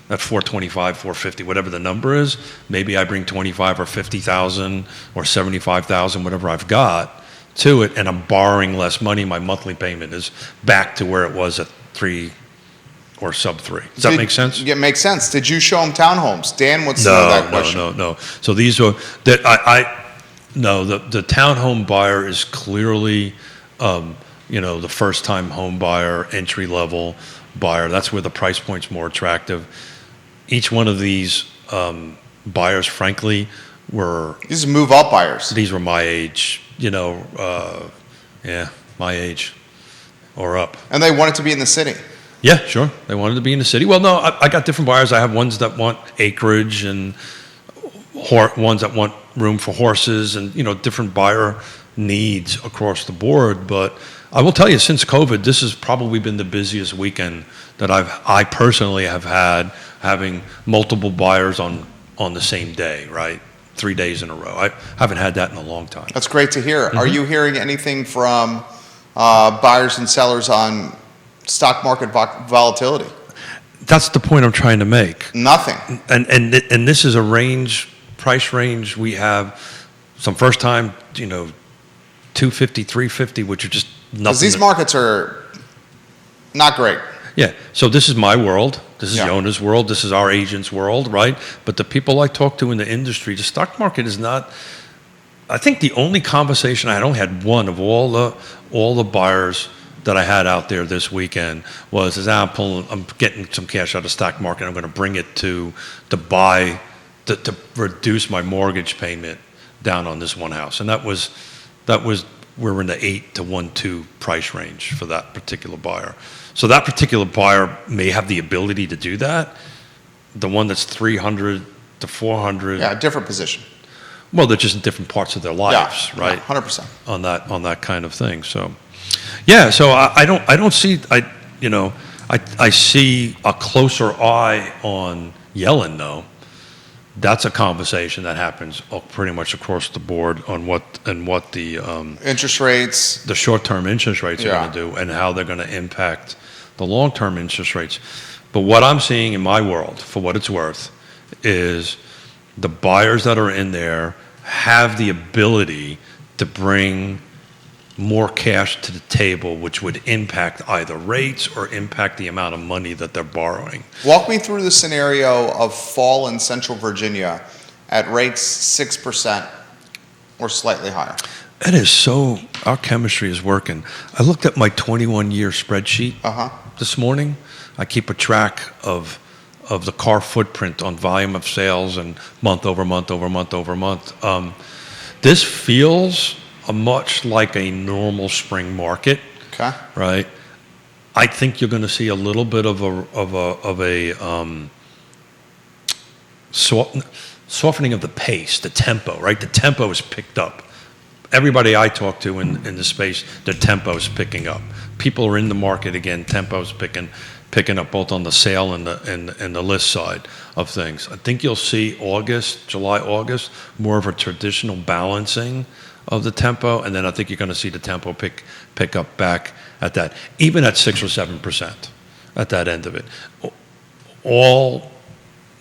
at 425, 450, whatever the number is. Maybe I bring 25 or 50,000 or 75,000, whatever I've got to it, and I'm borrowing less money. My monthly payment is back to where it was at 3 or sub 3. Does that make sense? It makes sense. Did you show them townhomes? Dan wants to know that question. No. So these are that no, the townhome buyer is clearly, the first-time home buyer, entry-level buyer. That's where the price point's more attractive. Each one of these buyers, frankly, These are move-up buyers. These were my age, my age or up. And they wanted to be in the city. Yeah, sure. They wanted to be in the city. Well, no, I got different buyers. I have ones that want acreage and ones that want room for horses and, different buyer needs across the board. But I will tell you, since COVID, this has probably been the busiest weekend that I personally have had, having multiple buyers on the same day, right? 3 days in a row. I haven't had that in a long time. That's great to hear. Are you hearing anything from buyers and sellers on stock market volatility? That's the point I'm trying to make. Nothing. And this is a price range. We have some first time, 250, 350, which are just nothing. Because these markets are not great. Yeah. So this is my world. This is Yeah. Yonna's world. This is our agent's world, right? But the people I talk to in the industry, the stock market is not. I think the only conversation I only had one of all the buyers that I had out there this weekend was, I'm getting some cash out of the stock market. I'm going to bring it to buy to reduce my mortgage payment down on this one house, and that was we're in the 8 to 1.2 price range for that particular buyer. So that particular buyer may have the ability to do that. The one that's 300 to 400. Yeah, different position. Well, they're just in different parts of their lives, Yeah, right? 100%. On that kind of thing. So, yeah. So I don't see I see a closer eye on Yellen though. That's a conversation that happens pretty much across the board on what the Interest rates. the short-term interest rates are Yeah. going to do and how they're going to impact the long-term interest rates. But what I'm seeing in my world, for what it's worth, is the buyers that are in there have the ability to bring more cash to the table, which would impact either rates or impact the amount of money that they're borrowing. Walk me through the scenario of fall in Central Virginia at rates 6% or slightly higher. It is so, our chemistry is working. I looked at my 21-year spreadsheet this morning. I keep a track of the car footprint on volume of sales and month over month over month over month. This feels much like a normal spring market. Okay. Right. I think you're going to see a little bit of a softening of the pace, the tempo. Right. The tempo is picked up. Everybody I talk to in the space, the tempo is picking up. People are in the market again. Tempo's picking up both on the sale and the list side of things. I think you'll see July, August, more of a traditional balancing of the tempo, and then I think you're going to see the tempo pick up back at that, even at 6 or 7% at that end of it. All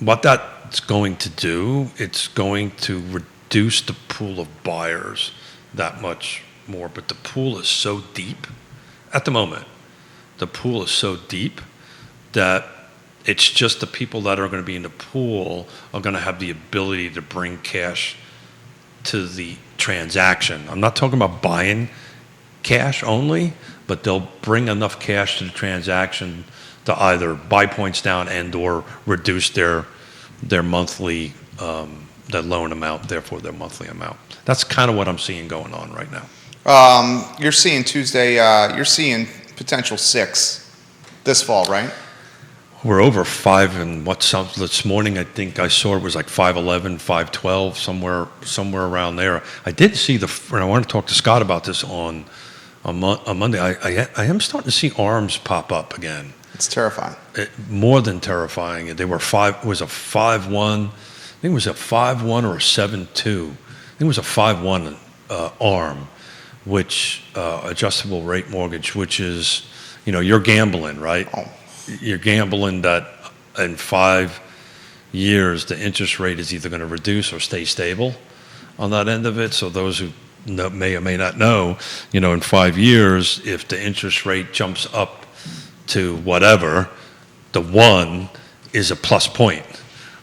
what that's going to do, it's going to reduce the pool of buyers that much more, but the pool is so deep at the moment. The pool is so deep that it's just the people that are going to be in the pool are going to have the ability to bring cash to the transaction. I'm not talking about buying cash only, but they'll bring enough cash to the transaction to either buy points down and or reduce their monthly their loan amount, therefore their monthly amount. That's kind of what I'm seeing going on right now. You're seeing Tuesday, you're seeing potential 6 this fall, right? We're over 5 and this morning I think I saw it was like 511, 512, somewhere around there. I did see and I want to talk to Scott about this on Monday. I am starting to see arms pop up again. It's terrifying. More than terrifying. They were it was a 5-1, I think it was a 5-1 or a 7-2. I think it was a 5-1 arm, which adjustable rate mortgage, which is, you're gambling, right? Oh. You're gambling that in 5 years, the interest rate is either going to reduce or stay stable on that end of it. So those who may or may not know, in 5 years, if the interest rate jumps up to whatever, the 1 is a plus point,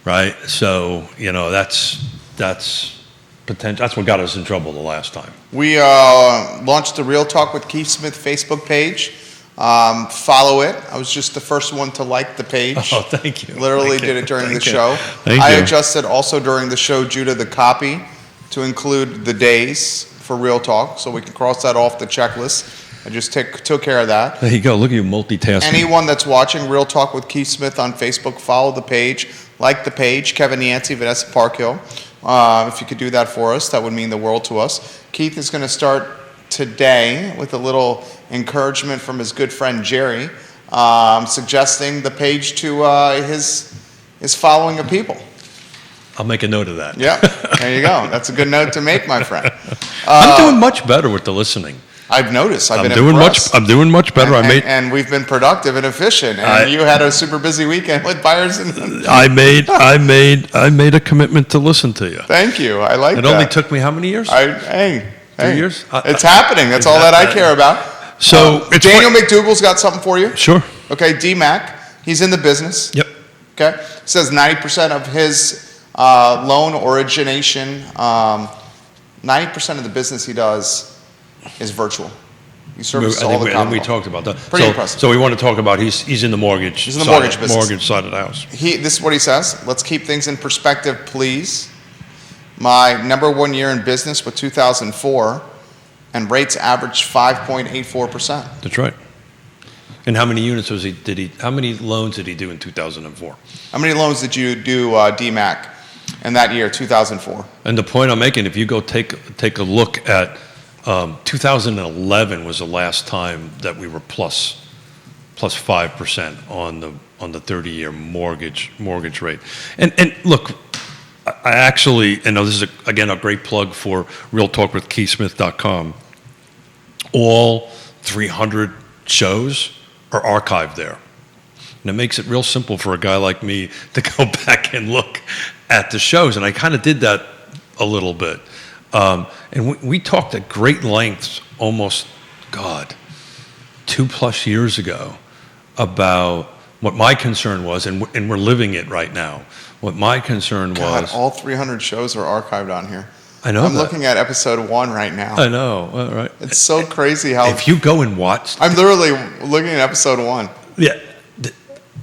right? So, that's potential. That's what got us in trouble the last time. We launched the Real Talk with Keith Smith Facebook page. Follow it. I was just the first one to like the page. Oh, thank you. Literally did it during the show. Thank I you. adjusted also during the show due to the copy to include the days for Real Talk, so we can cross that off the checklist. I just took care of that. There you go. Look at you multitasking. Anyone that's watching Real Talk with Keith Smith on Facebook, follow the page, like the page. Kevin Yancey, Vanessa Parkhill. If you could do that for us, that would mean the world to us. Keith is going to start today with a little encouragement from his good friend Jerry, suggesting the page to his following of people. I'll make a note of that. Yeah, there you go. That's a good note to make, my friend. I'm doing much better with the listening. I've noticed. I've been doing impressed. I'm doing much better. And we've been productive and efficient. And you had a super busy weekend with buyers and. I made a commitment to listen to you. Thank you. I like that. It only took me how many years? 3 years? It's happening. That's all that I care about. So Daniel McDougall's got something for you. Sure. Okay, D-Mac. He's in the business. Yep. Okay. Says 90% of his loan origination, 90% of the business he does is virtual. He services all the Commonwealth. We talked about that. Pretty impressive. So we want to talk about he's in the mortgage. He's in the mortgage business. Mortgage side of the house. This is what he says. Let's keep things in perspective, please. My number 1 year in business was 2004, and rates averaged 5.84%. That's right. And how many units how many loans did he do in 2004? How many loans did you do, DMAC, in that year, 2004? And the point I'm making, if you go take a look at 2011 was the last time that we were plus 5% on the 30-year mortgage rate. And look, I actually, and this is again a great plug for realtalkwithkeithsmith.com. All 300 shows are archived there. And it makes it real simple for a guy like me to go back and look at the shows. And I kind of did that a little bit. And we talked at great lengths almost, 2+ years ago about what my concern was, and we're living it right now. What my concern was... all 300 shows are archived on here. I know. I'm looking at episode 1 right now. I know, right? It's so crazy how... If you go and watch... I'm literally looking at episode 1. Yeah.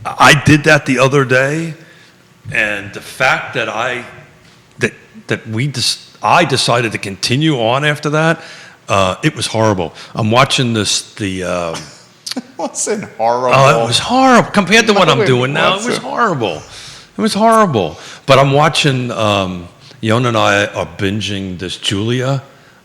I did that the other day, and the fact that I decided to continue on after that, it was horrible. I'm watching the Wasn't horrible. Oh, it was horrible compared to what I'm doing now. It was horrible. It was horrible. But I'm watching. Yonna and I are binging this Julia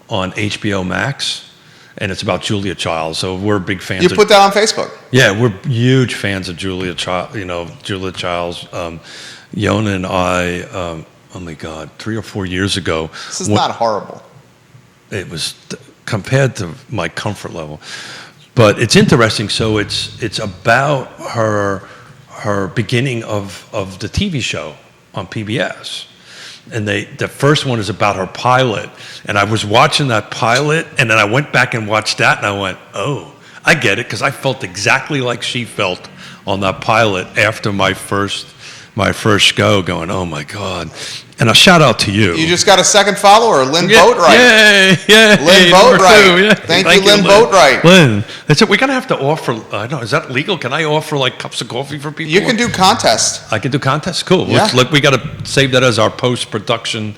on HBO Max, and it's about Julia Childs. So we're big fans. You put that on Facebook? Yeah, we're huge fans of Julia Childs. Julia Childs. Yonna and I. Oh my God, 3 or 4 years ago. This is not horrible. It was compared to my comfort level. But it's interesting. So it's about her beginning of the TV show on PBS. And the first one is about her pilot. And I was watching that pilot, and then I went back and watched that, and I went, oh, I get it, because I felt exactly like she felt on that pilot after my first go, going, oh my God. And a shout out to you. You just got a second follower, Lynn Boatwright. Yeah. Lynn Boatwright. Thank you, Lynn Boatwright. Lynn, that's it. We're going to have to offer, I don't know, is that legal? Can I offer like cups of coffee for people? You can do contests. I can do contests? Cool. Yeah. Look, we got to save that as our post-production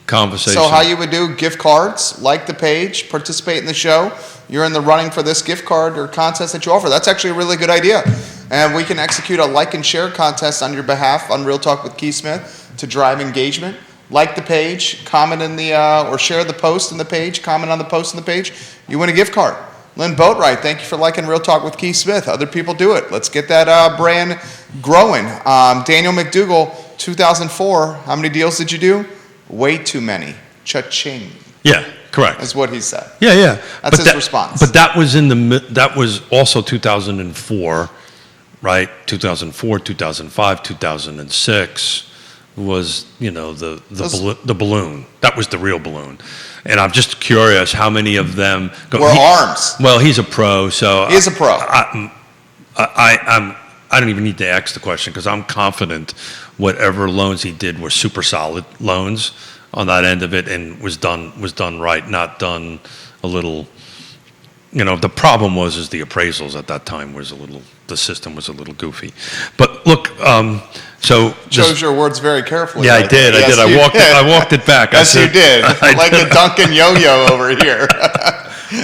conversation. So how you would do gift cards, like the page, participate in the show. You're in the running for this gift card or contest that you offer. That's actually a really good idea. And we can execute a like and share contest on your behalf on Real Talk with Keith Smith to drive engagement. Like the page, comment in the, or share the post in the page, comment on the post in the page. You win a gift card. Lynn Boatwright, thank you for liking Real Talk with Keith Smith. Other people do it. Let's get that brand growing. Daniel McDougall, 2004. How many deals did you do? Way too many. Cha-ching. Yeah, correct. That's what he said. Yeah. That's his response. But that was that was also 2004 right? 2004, 2005, 2006 was, the balloon. That was the real balloon. And I'm just curious how many of them were arms. Well, he's a pro, so He is a pro. I don't even need to ask the question because I'm confident whatever loans he did were super solid loans on that end of it, and was done right, not done a little. The problem is the appraisals at that time the system was a little goofy. But look, so chose your words very carefully. Yeah, I did. Yes, I walked it back. Yes, you did. Like the Duncan Yo-Yo over here.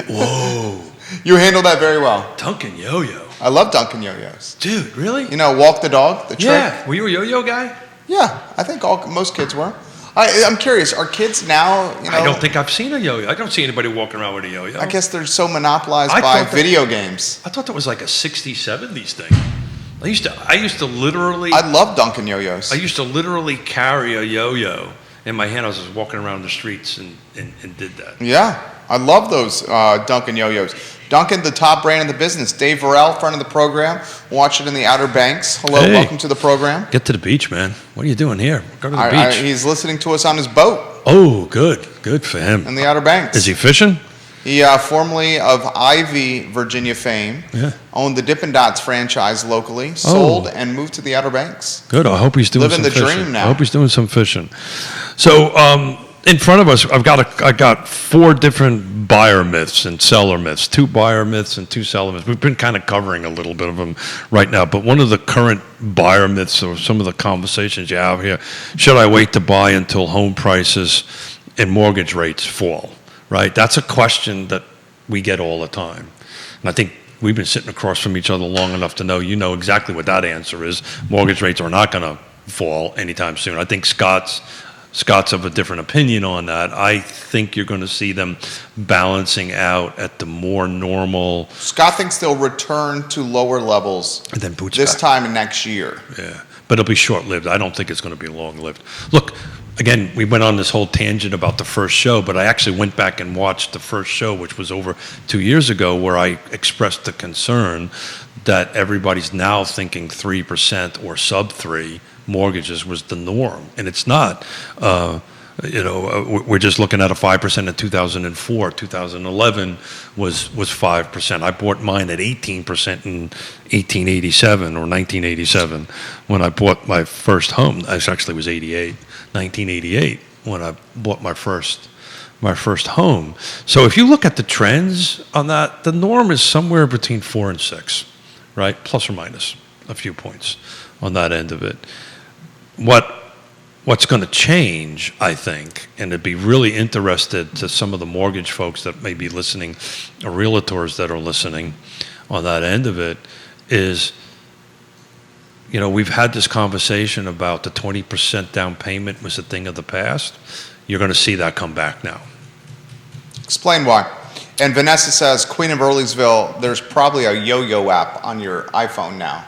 Whoa. You handled that very well. Duncan Yo-Yo. I love Duncan Yo-Yos. Dude, really? Walk the dog, the trick. Yeah. Were you a yo-yo guy? Yeah, I think most kids were. I'm curious, are kids now, I don't think I've seen a yo-yo. I don't see anybody walking around with a yo-yo. I guess they're so monopolized by video games. I thought that was like a 60s, 70s thing. I used to literally... I love Duncan Yo-Yos. I used to literally carry a yo-yo in my hand. I was just walking around the streets and did that. Yeah, I love those Duncan Yo-Yos. Duncan, the top brand in the business. Dave Varell, friend of the program. Watch it in the Outer Banks. Hello, welcome to the program. Get to the beach, man. What are you doing here? Go to the beach. He's listening to us on his boat. Oh, good. Good for him. In the Outer Banks. Is he fishing? He, formerly of Ivy, Virginia fame, owned the Dippin' Dots franchise locally, sold, and moved to the Outer Banks. Good. I hope he's doing some fishing. Living the dream now. I hope he's doing some fishing. So, in front of us, I got 4 different buyer myths and seller myths, 2 buyer myths and 2 seller myths. We've been kind of covering a little bit of them right now, but one of the current buyer myths, or some of the conversations you have here, should I wait to buy until home prices and mortgage rates fall, right? That's a question that we get all the time. And I think we've been sitting across from each other long enough to know exactly what that answer is. Mortgage rates are not going to fall anytime soon. I think Scott's of a different opinion on that. I think you're going to see them balancing out at the more normal. Scott thinks they'll return to lower levels And then boots this back. time next year. Yeah, but it'll be short-lived. I don't think it's going to be long-lived. Look, again, we went on this whole tangent about the first show, but I actually went back and watched the first show, which was over 2 years ago, where I expressed the concern that everybody's now thinking 3% or sub-3 mortgages was the norm, and it's not. We're just looking at a 5% in 2004. 2011 was 5%. I bought mine at 18% in 1887 or 1987 when I bought my first home. It actually was 1988 when I bought my first home. So if you look at the trends on that, the norm is somewhere between 4 and 6, right? Plus or minus a few points on that end of it. What's going to change, I think, and it'd be really interested to some of the mortgage folks that may be listening, or realtors that are listening on that end of it, is, we've had this conversation about the 20% down payment was a thing of the past. You're going to see that come back now. Explain why. And Vanessa says, Queen of Earlysville, there's probably a yo-yo app on your iPhone now.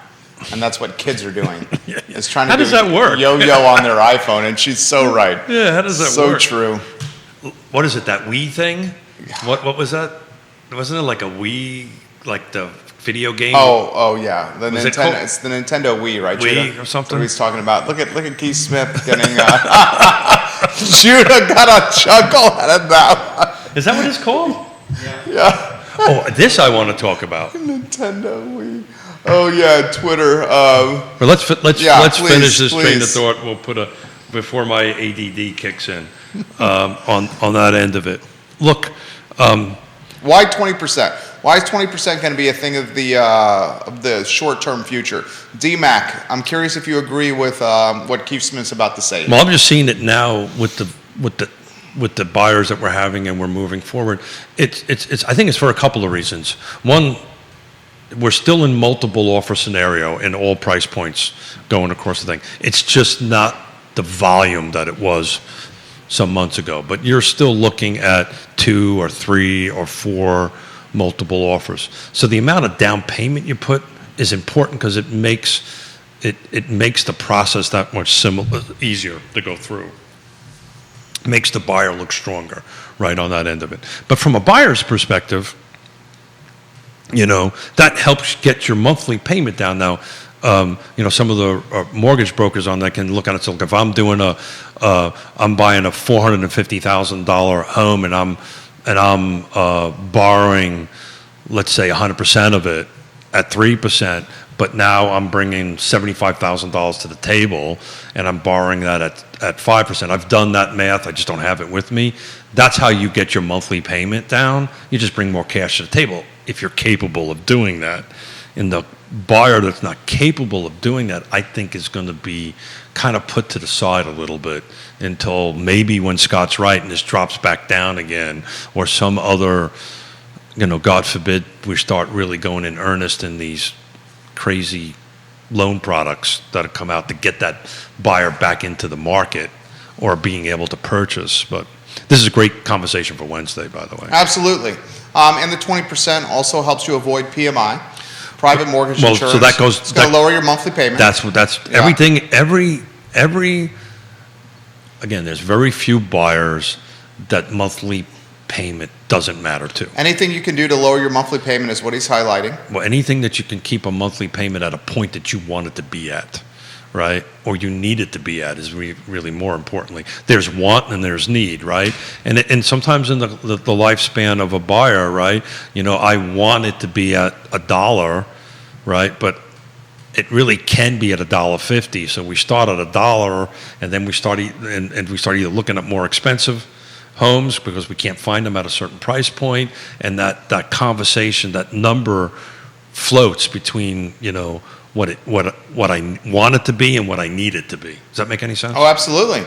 And that's what kids are doing. Yeah. Is trying to How does that work? Yo-yo on their iPhone, and she's so right. Yeah, how does that work? So true. What is it, that Wii thing? What was that? Wasn't it like a Wii, like the video game? Oh yeah. The Was it Nintendo. called- It's the Nintendo Wii, right? Wii Judah? or something? That's what he's talking about. Look at Keith Smith getting. Judah got a chuckle out of that. Is that what it's called? Yeah. Oh, this I want to talk about. Nintendo Wii. Oh yeah, Twitter. But let's please, finish this train of please. thought. We'll put before my ADD kicks in on that end of it. Look, Why 20%? Why is 20% going to be a thing of the short-term future? DMAC, I'm curious if you agree with what Keith Smith's about to say. well, I'm just seeing it now with the buyers that we're having and we're moving forward. It's I think it's for a couple of reasons. One, we're still in multiple offer scenario in all price points going across the thing. It's just not the volume that it was some months ago, but you're still looking at 2 or 3 or 4 multiple offers. So the amount of down payment you put is important because it makes the process that much easier to go through. Makes the buyer look stronger right on that end of it. But from a buyer's perspective, that helps get your monthly payment down. Now, some of the mortgage brokers on that can look at it. So if I'm doing I'm buying a $450,000 home and I'm borrowing, let's say 100% of it at 3%, but now I'm bringing $75,000 to the table and I'm borrowing that at 5%. I've done that math. I just don't have it with me. That's how you get your monthly payment down. You just bring more cash to the table if you're capable of doing that. And the buyer that's not capable of doing that, I think, is going to be kind of put to the side a little bit until maybe when Scott's right and this drops back down again, or some other, God forbid, we start really going in earnest in these crazy loan products that have come out to get that buyer back into the market or being able to purchase. But this is a great conversation for Wednesday, by the way. Absolutely. And the 20% also helps you avoid PMI, private mortgage insurance. So that goes. It's going to lower your monthly payment. That's everything. Again, there's very few buyers that monthly payment doesn't matter to. Anything you can do to lower your monthly payment is what he's highlighting. Well, anything that you can keep a monthly payment at a point that you want it to be at, right? Or you need it to be at is really more importantly. There's want and there's need, right? And sometimes in the lifespan of a buyer, right? I want it to be at $1, right? But it really can be at $1.50. So we start at $1, and then we start either looking at more expensive homes because we can't find them at a certain price point, and that conversation, that number floats between what I want it to be and what I need it to be. Does that make any sense? Oh, absolutely.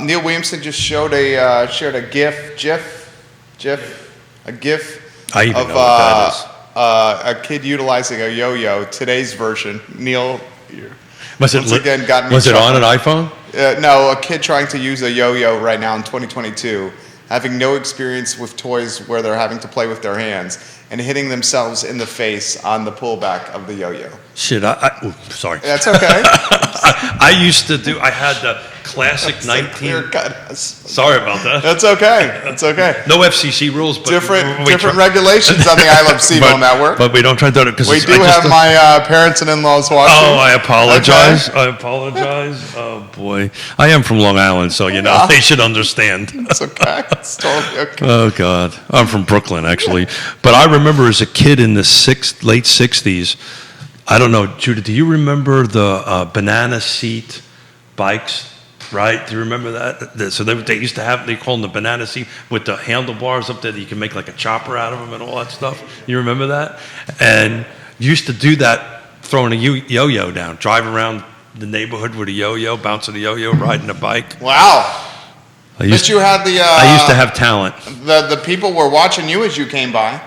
Neil Williamson just shared a GIF I even of know what that is. A kid utilizing a yo-yo. Today's version. Neil, Was it on an iPhone? No, a kid trying to use a yo-yo right now in 2022, having no experience with toys where they're having to play with their hands and hitting themselves in the face on the pullback of the yo-yo. Shit, sorry. That's okay. I had the classic 19. Sorry about that. That's okay. No FCC rules, but different regulations on the I Love CVille network. But we don't try to do it because we do have my parents and in-laws watching. Oh, I apologize. Okay. I apologize. Oh boy, I am from Long Island, so they should understand. It's okay. It's totally okay. Oh God, I'm from Brooklyn actually, but I remember as a kid in the late '60s. I don't know, Judah. Do you remember the banana seat bikes? Right? Do you remember that? So they used to have, they call them the banana seat with the handlebars up there that you can make like a chopper out of them and all that stuff. You remember that? And you used to do that throwing a yo-yo down, drive around the neighborhood with a yo-yo, bouncing a yo-yo, riding a bike. Wow. I used to have talent. The people were watching you as you came by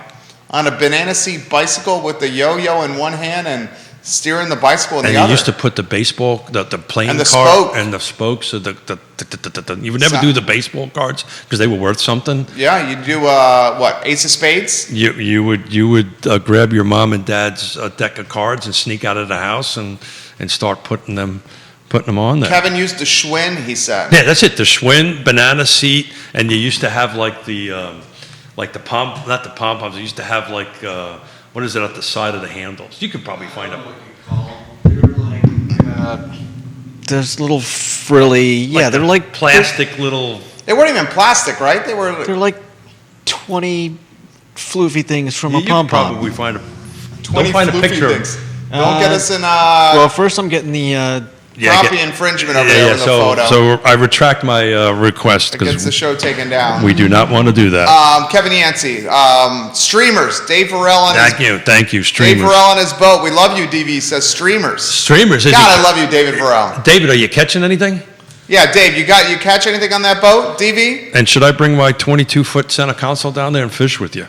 on a banana seat bicycle with the yo-yo in one hand and steering the bicycle in the other. And you used to put the baseball, the playing and the card spoke. and the spokes. So you would never do the baseball cards because they were worth something. Yeah, you do Ace of Spades. You would grab your mom and dad's deck of cards and sneak out of the house and start putting them on there. Kevin used the Schwinn, he said. Yeah, that's it. The Schwinn, banana seat, and you used to have like the not the pom poms. You used to have what is it at the side of the handles? You could probably find them. They're like there's little frilly. They're like plastic little. They weren't even plastic, right? They're like 20 floofy things from a pom pom. You probably find a. 20 don't find a picture. Things. Don't get us in. Well, first I'm getting the. Copy infringement over there in the photo. So I retract my request because the show taken down. We do not want to do that. Kevin Yancey, streamers. Dave Varell on Thank you, streamers. Dave Varell on his boat. We love you. DV says streamers. Streamers. God, I love you, David Varell. David, are you catching anything? Yeah, Dave, you catch anything on that boat, DV? And should I bring my 22-foot center console down there and fish with you?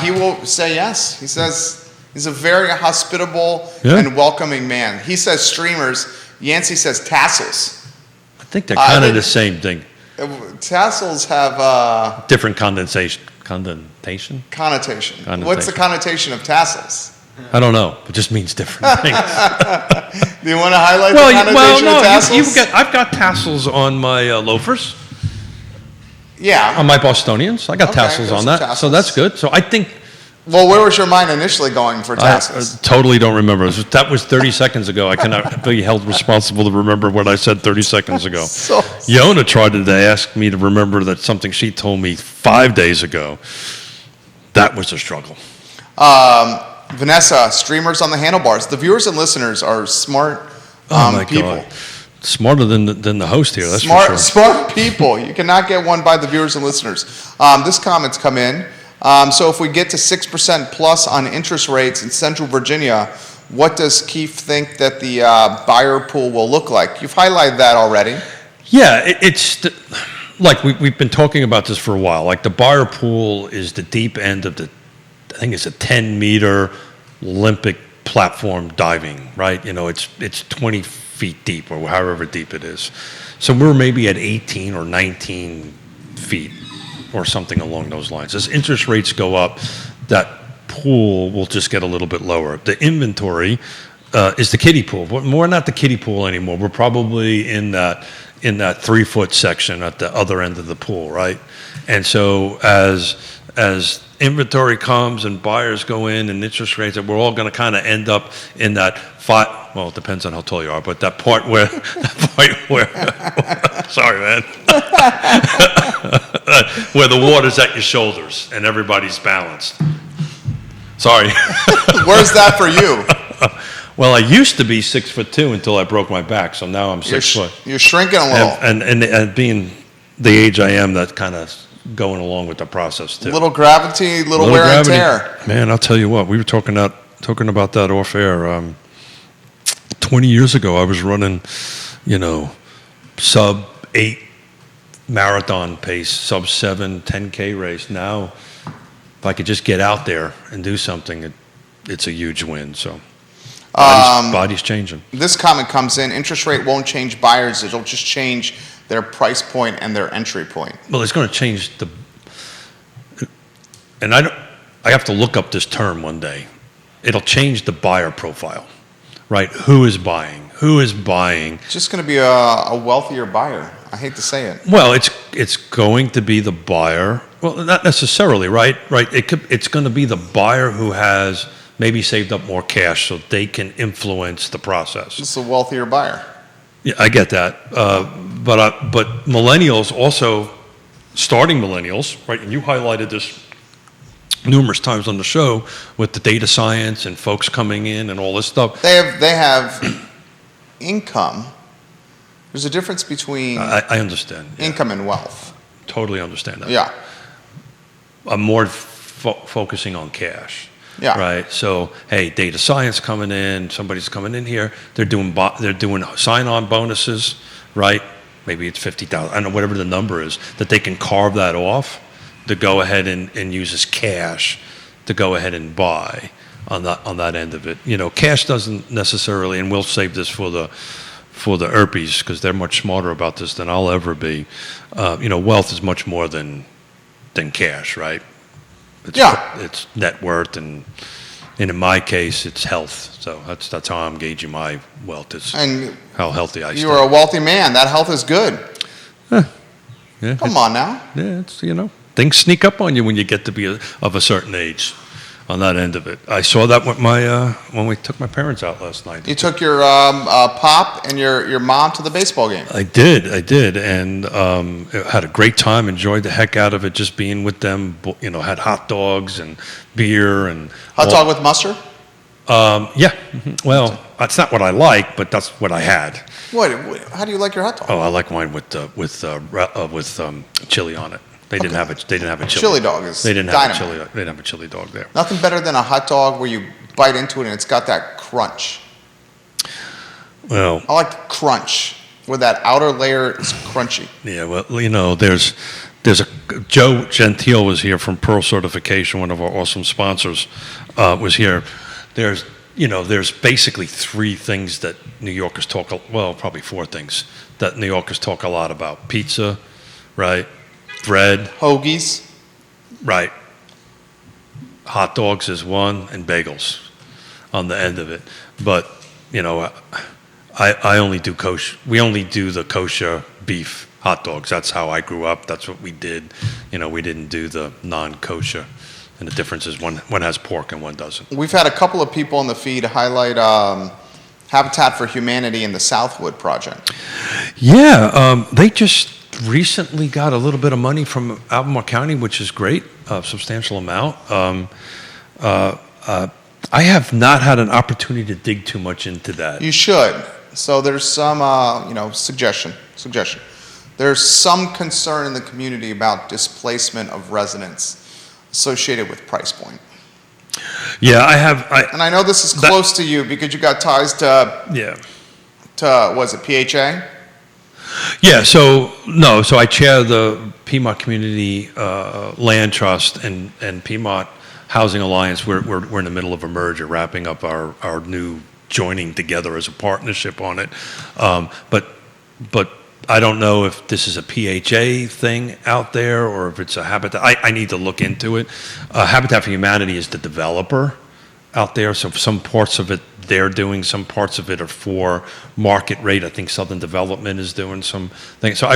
He will say yes. He says he's a very hospitable and welcoming man. He says streamers. Yancey says tassels. I think they're kind of the same thing. Tassels have different connotation. What's the connotation of tassels? I don't know. It just means different things. Do you want to highlight the connotation of tassels? I've got tassels on my loafers. Yeah. On my Bostonians. I got tassels on that. Tassels. So that's good. So I think Well, where was your mind initially going for I taxes? totally don't remember. That was 30 seconds ago. I cannot be held responsible to remember what I said 30 seconds ago. So- Yonna tried to ask me to remember that something she told me 5 days ago. That was a struggle. Vanessa, streamers on the handlebars. The viewers and listeners are smart Oh my people. God. Smarter than the host here, that's Smart, for sure. smart people. You cannot get one by the viewers and listeners. This comment's come in. So if we get to 6% plus on interest rates in Central Virginia, what does Keith think that the buyer pool will look like? You've highlighted that already. Yeah, like we've been talking about this for a while. Like the buyer pool is the deep end of I think it's a 10-meter Olympic platform diving, right? It's 20 feet deep or however deep it is. So we're maybe at 18 or 19 feet or something along those lines. As interest rates go up, that pool will just get a little bit lower. The inventory is the kiddie pool. We're not the kiddie pool anymore. We're probably in that 3-foot section at the other end of the pool, right? And so as inventory comes and buyers go in and interest rates, we're all going to kind of end up in that well, it depends on how tall you are, but that part where sorry, man, where the water's at your shoulders and everybody's balanced. Sorry. Where's that for you? Well, I used to be 6'2" until I broke my back, so now I'm 6 foot. You're shrinking a little. And being the age I am, that kind of going along with the process too. Little gravity, little wear and tear. Man, I'll tell you what, we were talking about that off air. 20 years ago, I was running, sub 8 marathon pace, sub 7 10K race. Now, if I could just get out there and do something, it's a huge win. So, body's changing. This comment comes in: interest rate won't change buyers; it'll just change their price point and their entry point. Well, it's going to change and I have to look up this term one day. It'll change the buyer profile, right? Who is buying? It's just going to be a wealthier buyer. I hate to say it. Well, it's going to be the buyer. Well, not necessarily, right? Right. It's going to be the buyer who has maybe saved up more cash so they can influence the process. It's a wealthier buyer. Yeah, I get that. But millennials also, starting millennials, right? And you highlighted this numerous times on the show with the data science and folks coming in and all this stuff. They have income. There's a difference between I understand. Yeah. income and wealth. Totally understand that. Yeah. I'm more focusing on cash. Yeah. Right. So, hey, data science coming in. Somebody's coming in here. They're doing sign-on bonuses, right? Maybe it's 50,000. I don't know, whatever the number is, that they can carve that off to go ahead and use as cash to go ahead and buy on that end of it. Cash doesn't necessarily, and we'll save this for the Erpies because they're much smarter about this than I'll ever be. Wealth is much more than cash, right? It's net worth, and in my case, it's health. So that's how I'm gauging my wealth. Is And how healthy I stay. you are a wealthy man. That health is good. Yeah, Come on now. Yeah, it's things sneak up on you when you get to be of a certain age. On that end of it, I saw that with when we took my parents out last night. You took your pop and your mom to the baseball game. I did, and had a great time. Enjoyed the heck out of it, just being with them. Had hot dogs and beer and Hot dog with mustard? Yeah. Mhm. Well, that's not what I like, but that's what I had. What? How do you like your hot dog? Oh, I like mine with chili on it. They didn't have it. They didn't have a chili. Chili dog is They didn't have a dynamite. chili. They didn't have a chili dog there. Nothing better than a hot dog where you bite into it and it's got that crunch. Well, I like the crunch where that outer layer is crunchy. yeah. Well, there's a Joe Gentile was here from Pearl Certification, one of our awesome sponsors, was here. There's basically 3 things that New Yorkers talk. Well, probably 4 things that New Yorkers talk a lot about: pizza, right? Bread, Hoagies. right? Hot dogs is one, and bagels on the end of it. But I only do kosher. We only do the kosher beef hot dogs. That's how I grew up. That's what we did. We didn't do the non-kosher And the difference is one has pork and one doesn't. We've had a couple of people on the feed highlight Habitat for Humanity and the Southwood project. Yeah, they just recently got a little bit of money from Albemarle County, which is great, a substantial amount. I have not had an opportunity to dig too much into that. You should. So there's some, suggestion. There's some concern in the community about displacement of residents associated with price point. Yeah, And I know this is close to you because you got ties to was it PHA? Yeah, so I chair the Piedmont Community Land Trust and Piedmont Housing Alliance. We're in the middle of a merger, wrapping up our new joining together as a partnership on it. But I don't know if this is a PHA thing out there or if it's a Habitat. I need to look into it. Habitat for Humanity is the developer out there, so some parts of it they're doing, some parts of it are for market rate. I think Southern Development is doing some things. So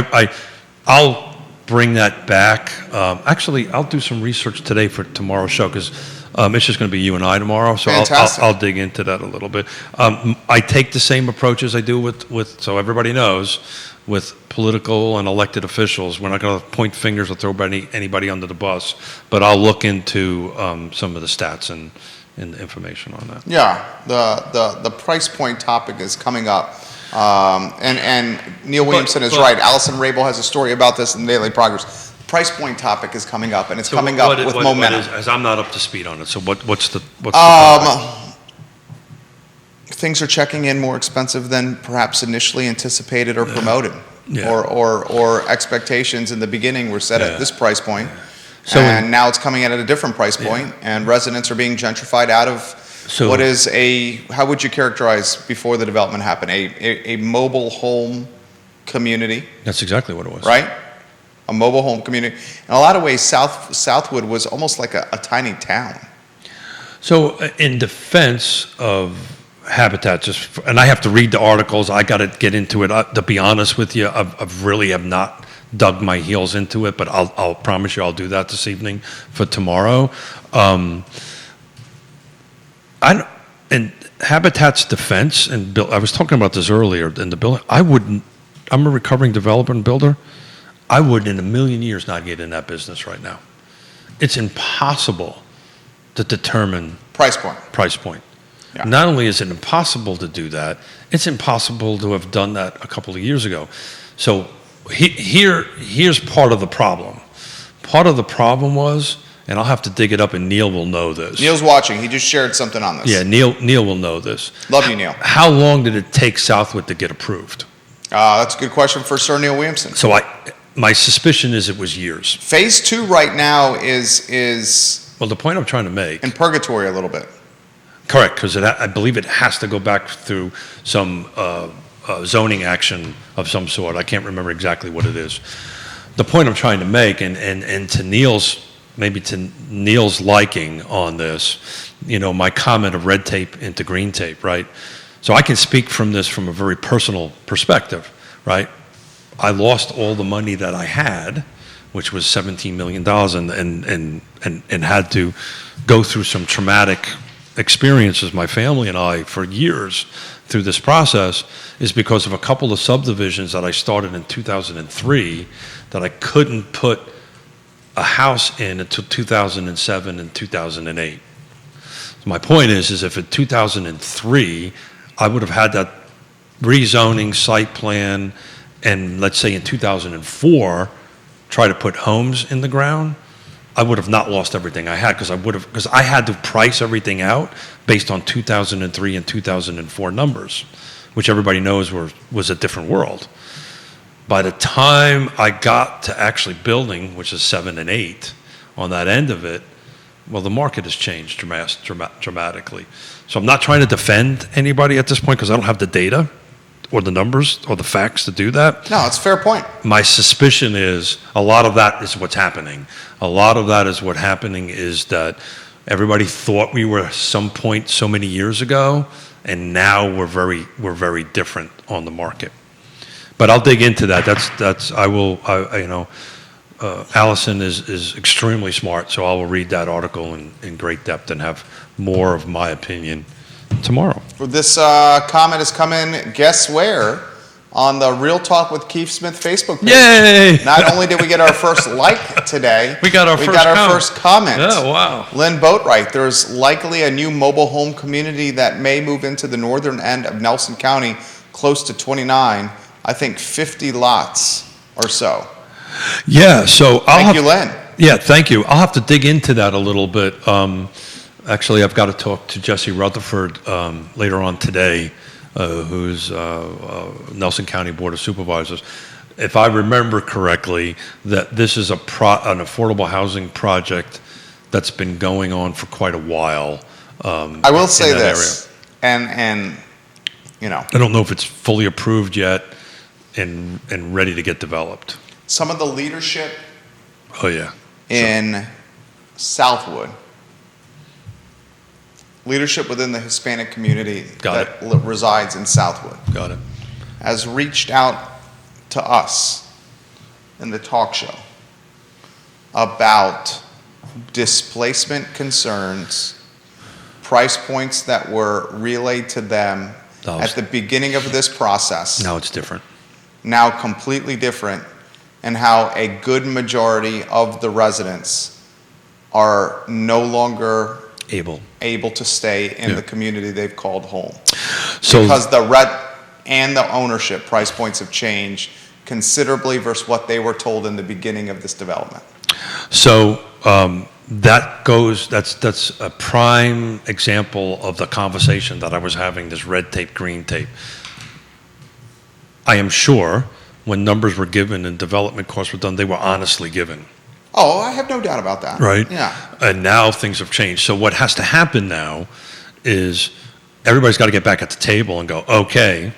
I'll bring that back. Actually, I'll do some research today for tomorrow's show because it's just going to be you and I tomorrow. So I'll dig into that a little bit. I take the same approach as I do with so everybody knows, with political and elected officials. We're not going to point fingers or throw anybody under the bus, but I'll look into some of the stats and information on that. Yeah, the price point topic is coming up. And Neil Williamson is right. Allison Rabel has a story about this in Daily Progress. Price point topic is coming up, and it's coming up with momentum. As I'm not up to speed on it, so what's the topic? Things are checking in more expensive than perhaps initially anticipated or promoted, Yeah. or expectations in the beginning were set at this price point, So and now it's coming in at a different price point, and residents are being gentrified out of what is how would you characterize before the development happened, a mobile home community, That's exactly what it was. right? A mobile home community. In a lot of ways, Southwood was almost like a tiny town. So in defense of Habitat, and I have to read the articles, I got to get into it. To be honest with you, I've really have not dug my heels into it, but I'll promise you I'll do that this evening for tomorrow. In Habitat's defense, and I was talking about this earlier in the building, I'm a recovering developer and builder. I would in a million years not get in that business right now. It's impossible to determine Price point. Yeah. Not only is it impossible to do that, it's impossible to have done that a couple of years ago. So here's part of the problem. Part of the problem was, and I'll have to dig it up, and Neil will know this. Neil's watching. He just shared something on this. Yeah, Neil will know this. Love you, Neil. How long did it take Southwood to get approved? That's a good question for Sir Neil Williamson. So my suspicion is it was years. Phase 2 right now is Well, the point I'm trying to make. in purgatory a little bit. Correct, because I believe it has to go back through some zoning action of some sort. I can't remember exactly what it is. The point I'm trying to make, and to Neil's liking on this, my comment of red tape into green tape, right? So I can speak from this from a very personal perspective, right? I lost all the money that I had, which was $17 million, and had to go through some traumatic experiences, my family and I, for years through this process, is because of a couple of subdivisions that I started in 2003 that I couldn't put a house in until 2007 and 2008. So my point is if in 2003 I would have had that rezoning site plan, and let's say in 2004 try to put homes in the ground, I would have not lost everything I had because I had to price everything out based on 2003 and 2004 numbers, which everybody knows was a different world. By the time I got to actually building, which is 7 and 8, on that end of it, well, the market has changed dramatically. So I'm not trying to defend anybody at this point because I don't have the data or the numbers or the facts to do that. No, it's a fair point. My suspicion is a lot of that is what's happening. A lot of that is what happening is that everybody thought we were some point so many years ago, and now we're very different on the market. But I'll dig into that. Allison is extremely smart, so I will read that article in great depth and have more of my opinion tomorrow. This comment has come in, guess where? On the Real Talk with Keith Smith Facebook page. Yay! Not only did we get our first like today, We got our first comment. Yeah, wow. Lynn Boatwright, there's likely a new mobile home community that may move into the northern end of Nelson County, close to 29, I think 50 lots or so. Yeah, so Thank you, Lynn. Yeah, thank you. I'll have to dig into that a little bit. Actually, I've got to talk to Jesse Rutherford later on today, who's Nelson County Board of Supervisors. If I remember correctly, that this is an affordable housing project that's been going on for quite a while. I will say this, and you know, I don't know if it's fully approved yet and ready to get developed. some of the leadership Oh yeah. in Southwood, leadership within the Hispanic community Got that resides in Southwood, Got it. has reached out to us in the talk show about displacement concerns, price points that were relayed to them at the beginning of this process, Now it's different. now completely different, and how a good majority of the residents are no longer able to stay in the community they've called home. So Because the rent and the ownership price points have changed considerably versus what they were told in the beginning of this development. So that's a prime example of the conversation that I was having, this red tape, green tape. I am sure when numbers were given and development costs were done, they were honestly given. Oh, I have no doubt about that. Right? Yeah. And now things have changed. So what has to happen now is everybody's got to get back at the table and go, okay,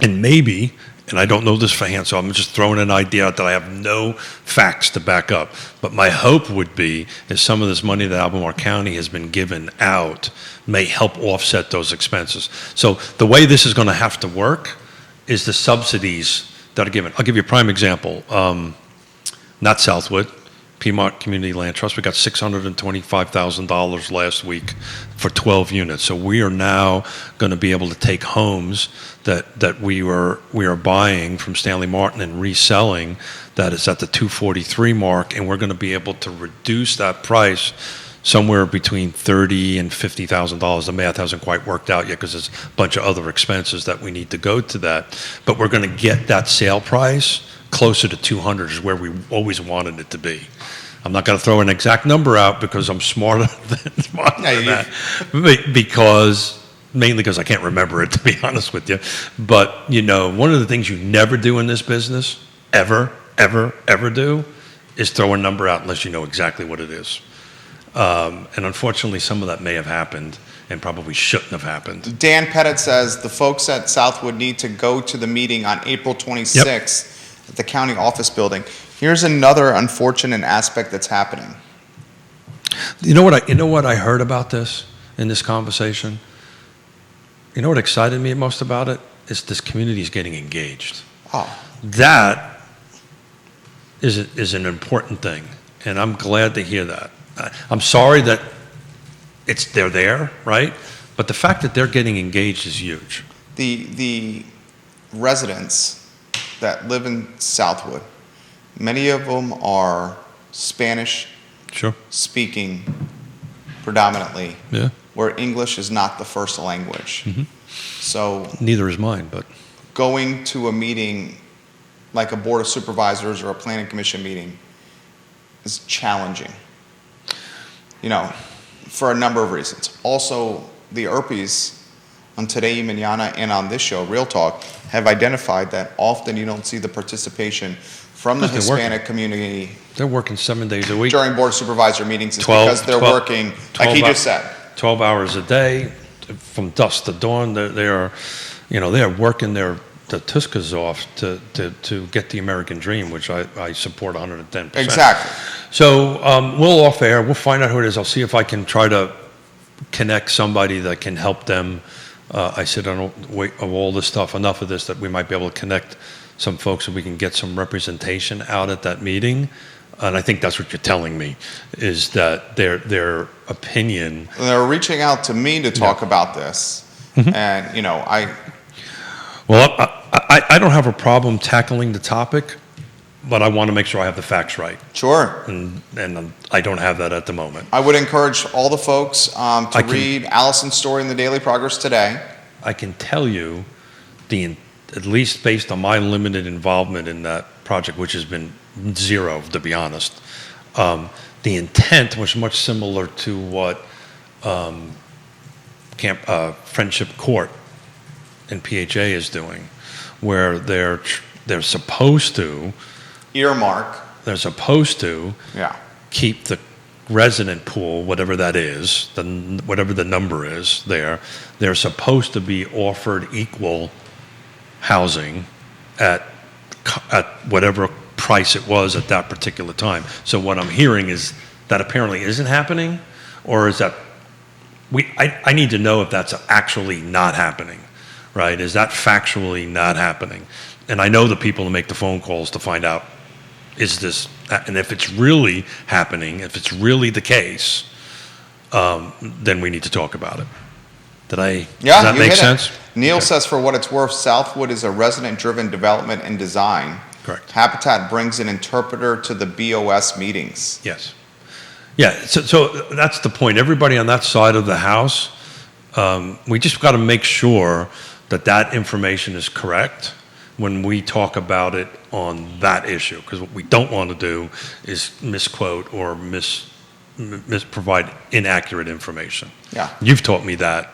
and maybe, and I don't know this for hand, so I'm just throwing an idea out that I have no facts to back up, but my hope would be is some of this money that Albemarle County has been given out may help offset those expenses. So the way this is going to have to work is the subsidies that are given. I'll give you a prime example. Not Southwood, Piedmont Community Land Trust. We got $625,000 last week for 12 units. So we are now going to be able to take homes that we are buying from Stanley Martin and reselling that is at the 243 mark, and we're going to be able to reduce that price somewhere between $30,000 and $50,000. The math hasn't quite worked out yet because there's a bunch of other expenses that we need to go to that. But we're going to get that sale price closer to 200 is where we always wanted it to be. I'm not going to throw an exact number out because I'm smarter than that. Because mainly because I can't remember it, to be honest with you. But you know, one of the things you never do in this business, ever do, is throw a number out unless you know exactly what it is. And unfortunately, some of that may have happened and probably shouldn't have happened. Dan Pettit says the folks at Southwood need to go to the meeting on April 26th at the county office building. Here's another unfortunate aspect that's happening. You know what I heard about this in this conversation? You know what excited me most about it? Is this community is getting engaged. Oh. That is an important thing, and I'm glad to hear that. I'm sorry that they're there, right? But the fact that they're getting engaged is huge. The residents that live in Southwood, many of them are Spanish speaking predominantly, where English is not the first language. Mm-hmm. So neither is mine, but going to a meeting like a board of supervisors or a planning commission meeting is challenging, you know, for a number of reasons. Also, the ERPs on Today and Yonna and on this show, Real Talk, have identified that often you don't see the participation from the Hispanic community. They're working 7 days a week. During board of supervisor meetings, because they're working, like he just said. 12 hours a day, from dusk to dawn. They are working their tuskas off to get the American dream, which I support 110%. Exactly. So we'll off air. We'll find out who it is. I'll see if I can try to connect somebody that can help them. I said, I don't wait of all this stuff, enough of this, that we might be able to connect some folks so we can get some representation out at that meeting. And I think that's what you're telling me, is that their opinion. They're reaching out to me to talk about this. And, Well, I don't have a problem tackling the topic, but I want to make sure I have the facts right. Sure. And I don't have that at the moment. I would encourage all the folks to read Allison's story in the Daily Progress today. I can tell you, at least based on my limited involvement in that project, which has been zero, to be honest, the intent was much similar to what Friendship Court in PHA is doing, where they're supposed to Earmark. They're supposed to Yeah. keep the resident pool, whatever that is, whatever the number is there, they're supposed to be offered equal housing at whatever price it was at that particular time. So what I'm hearing is that apparently isn't happening, or is that I need to know if that's actually not happening, right? Is that factually not happening? And I know the people to make the phone calls to find out, is this, and if it's really happening, if it's really the case, then we need to talk about it. Does that make sense? Neil says, for what it's worth, Southwood is a resident-driven development and design. Correct. Habitat brings an interpreter to the BOS meetings. Yes. Yeah, so that's the point. Everybody on that side of the house, we just got to make sure that information is correct when we talk about it on that issue, because what we don't want to do is misquote or misprovide inaccurate information. Yeah. You've taught me that.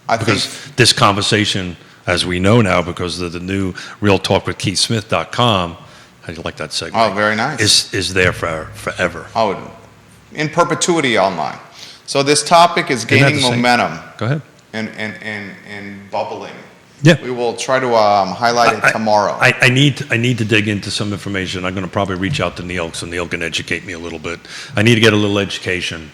Because this conversation, as we know now, because of the new realtalkwithkeithsmith.com, how do you like that segue? Oh, very nice. Is there forever. Oh, in perpetuity online. So this topic is gaining momentum. Go ahead. And bubbling. Yeah. We will try to highlight it tomorrow. I need to dig into some information. I'm going to probably reach out to Neil so Neil can educate me a little bit. I need to get a little education.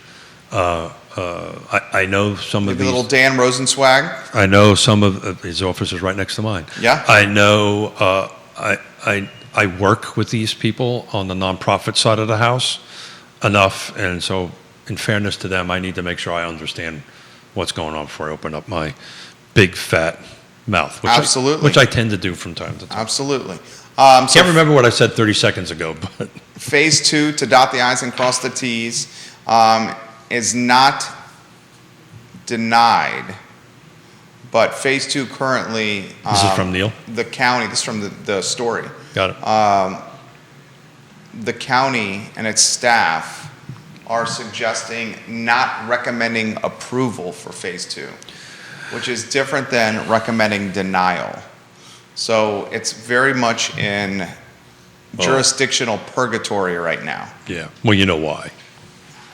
I know some of Maybe these. a little Dan Rosenswag. I know some of his office is right next to mine. Yeah. I know. I work with these people on the nonprofit side of the house enough, and so in fairness to them, I need to make sure I understand what's going on before I open up my big fat mouth. Absolutely. Which I tend to do from time to time. Absolutely. Can't remember what I said 30 seconds ago, but Phase 2, to dot the I's and cross the T's, is not denied, but Phase 2 currently. This is from Neil? The county, this is from the story. Got it. The county and its staff are suggesting not recommending approval for Phase 2, which is different than recommending denial. So it's very much in jurisdictional purgatory right now. Yeah. Well, you know why.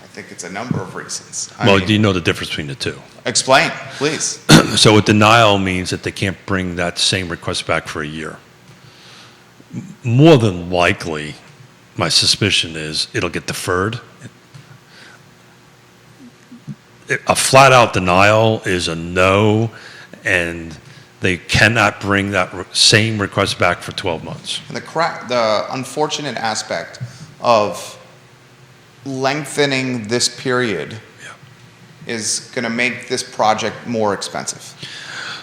I think it's a number of reasons. Do you know the difference between the two? Explain, please. So a denial means that they can't bring that same request back for a year. More than likely, my suspicion is it'll get deferred. A flat-out denial is a no, and they cannot bring that same request back for 12 months. And the unfortunate aspect of lengthening this period is going to make this project more expensive.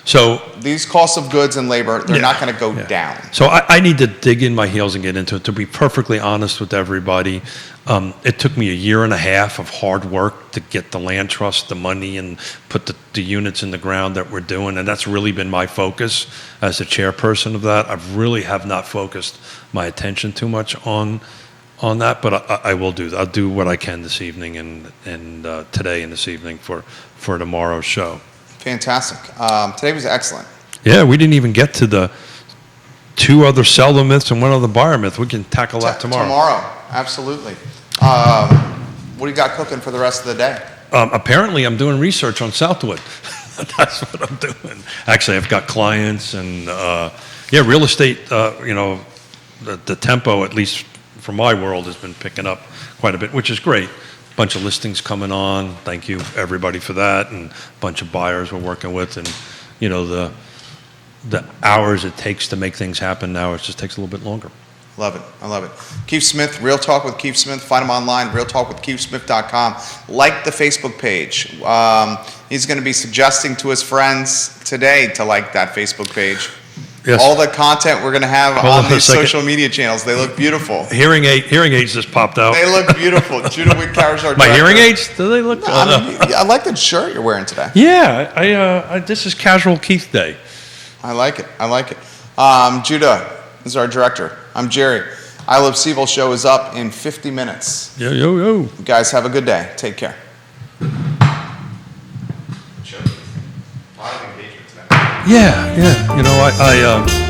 So these costs of goods and labor, they're not going to go down. So I need to dig in my heels and get into it. To be perfectly honest with everybody, it took me a year and a half of hard work to get the land trust, the money, and put the units in the ground that we're doing. And that's really been my focus as the chairperson of that. I really have not focused my attention too much on that, but I will do that. I'll do what I can this evening and today and this evening for tomorrow's show. Fantastic. Today was excellent. Yeah, we didn't even get to the 2 other seller myths and 1 other buyer myth. We can tackle that tomorrow. Tomorrow, absolutely. What do you got cooking for the rest of the day? Apparently, I'm doing research on Southwood. That's what I'm doing. Actually, I've got clients and, real estate, the tempo, at least for my world, has been picking up quite a bit, which is great. Bunch of listings coming on. Thank you, everybody, for that. And a bunch of buyers we're working with. And, the hours it takes to make things happen now, it just takes a little bit longer. Love it. I love it. Keith Smith, Real Talk with Keith Smith. Find him online, realtalkwithkeithsmith.com. Like the Facebook page. He's going to be suggesting to his friends today to like that Facebook page. Yes. All the content we're going to have Hold on on a these second. social media channels, they look beautiful. Hearing aids just popped out. They look beautiful. Judah Witt-Carrish, our My director. hearing aids? Do they look? I like the shirt you're wearing today. Yeah, this is casual Keith Day. I like it. I like it. Judah is our director. I'm Jerry. I Love CVille show is up in 50 minutes. Yo. You guys have a good day. Take care. Yeah. You know,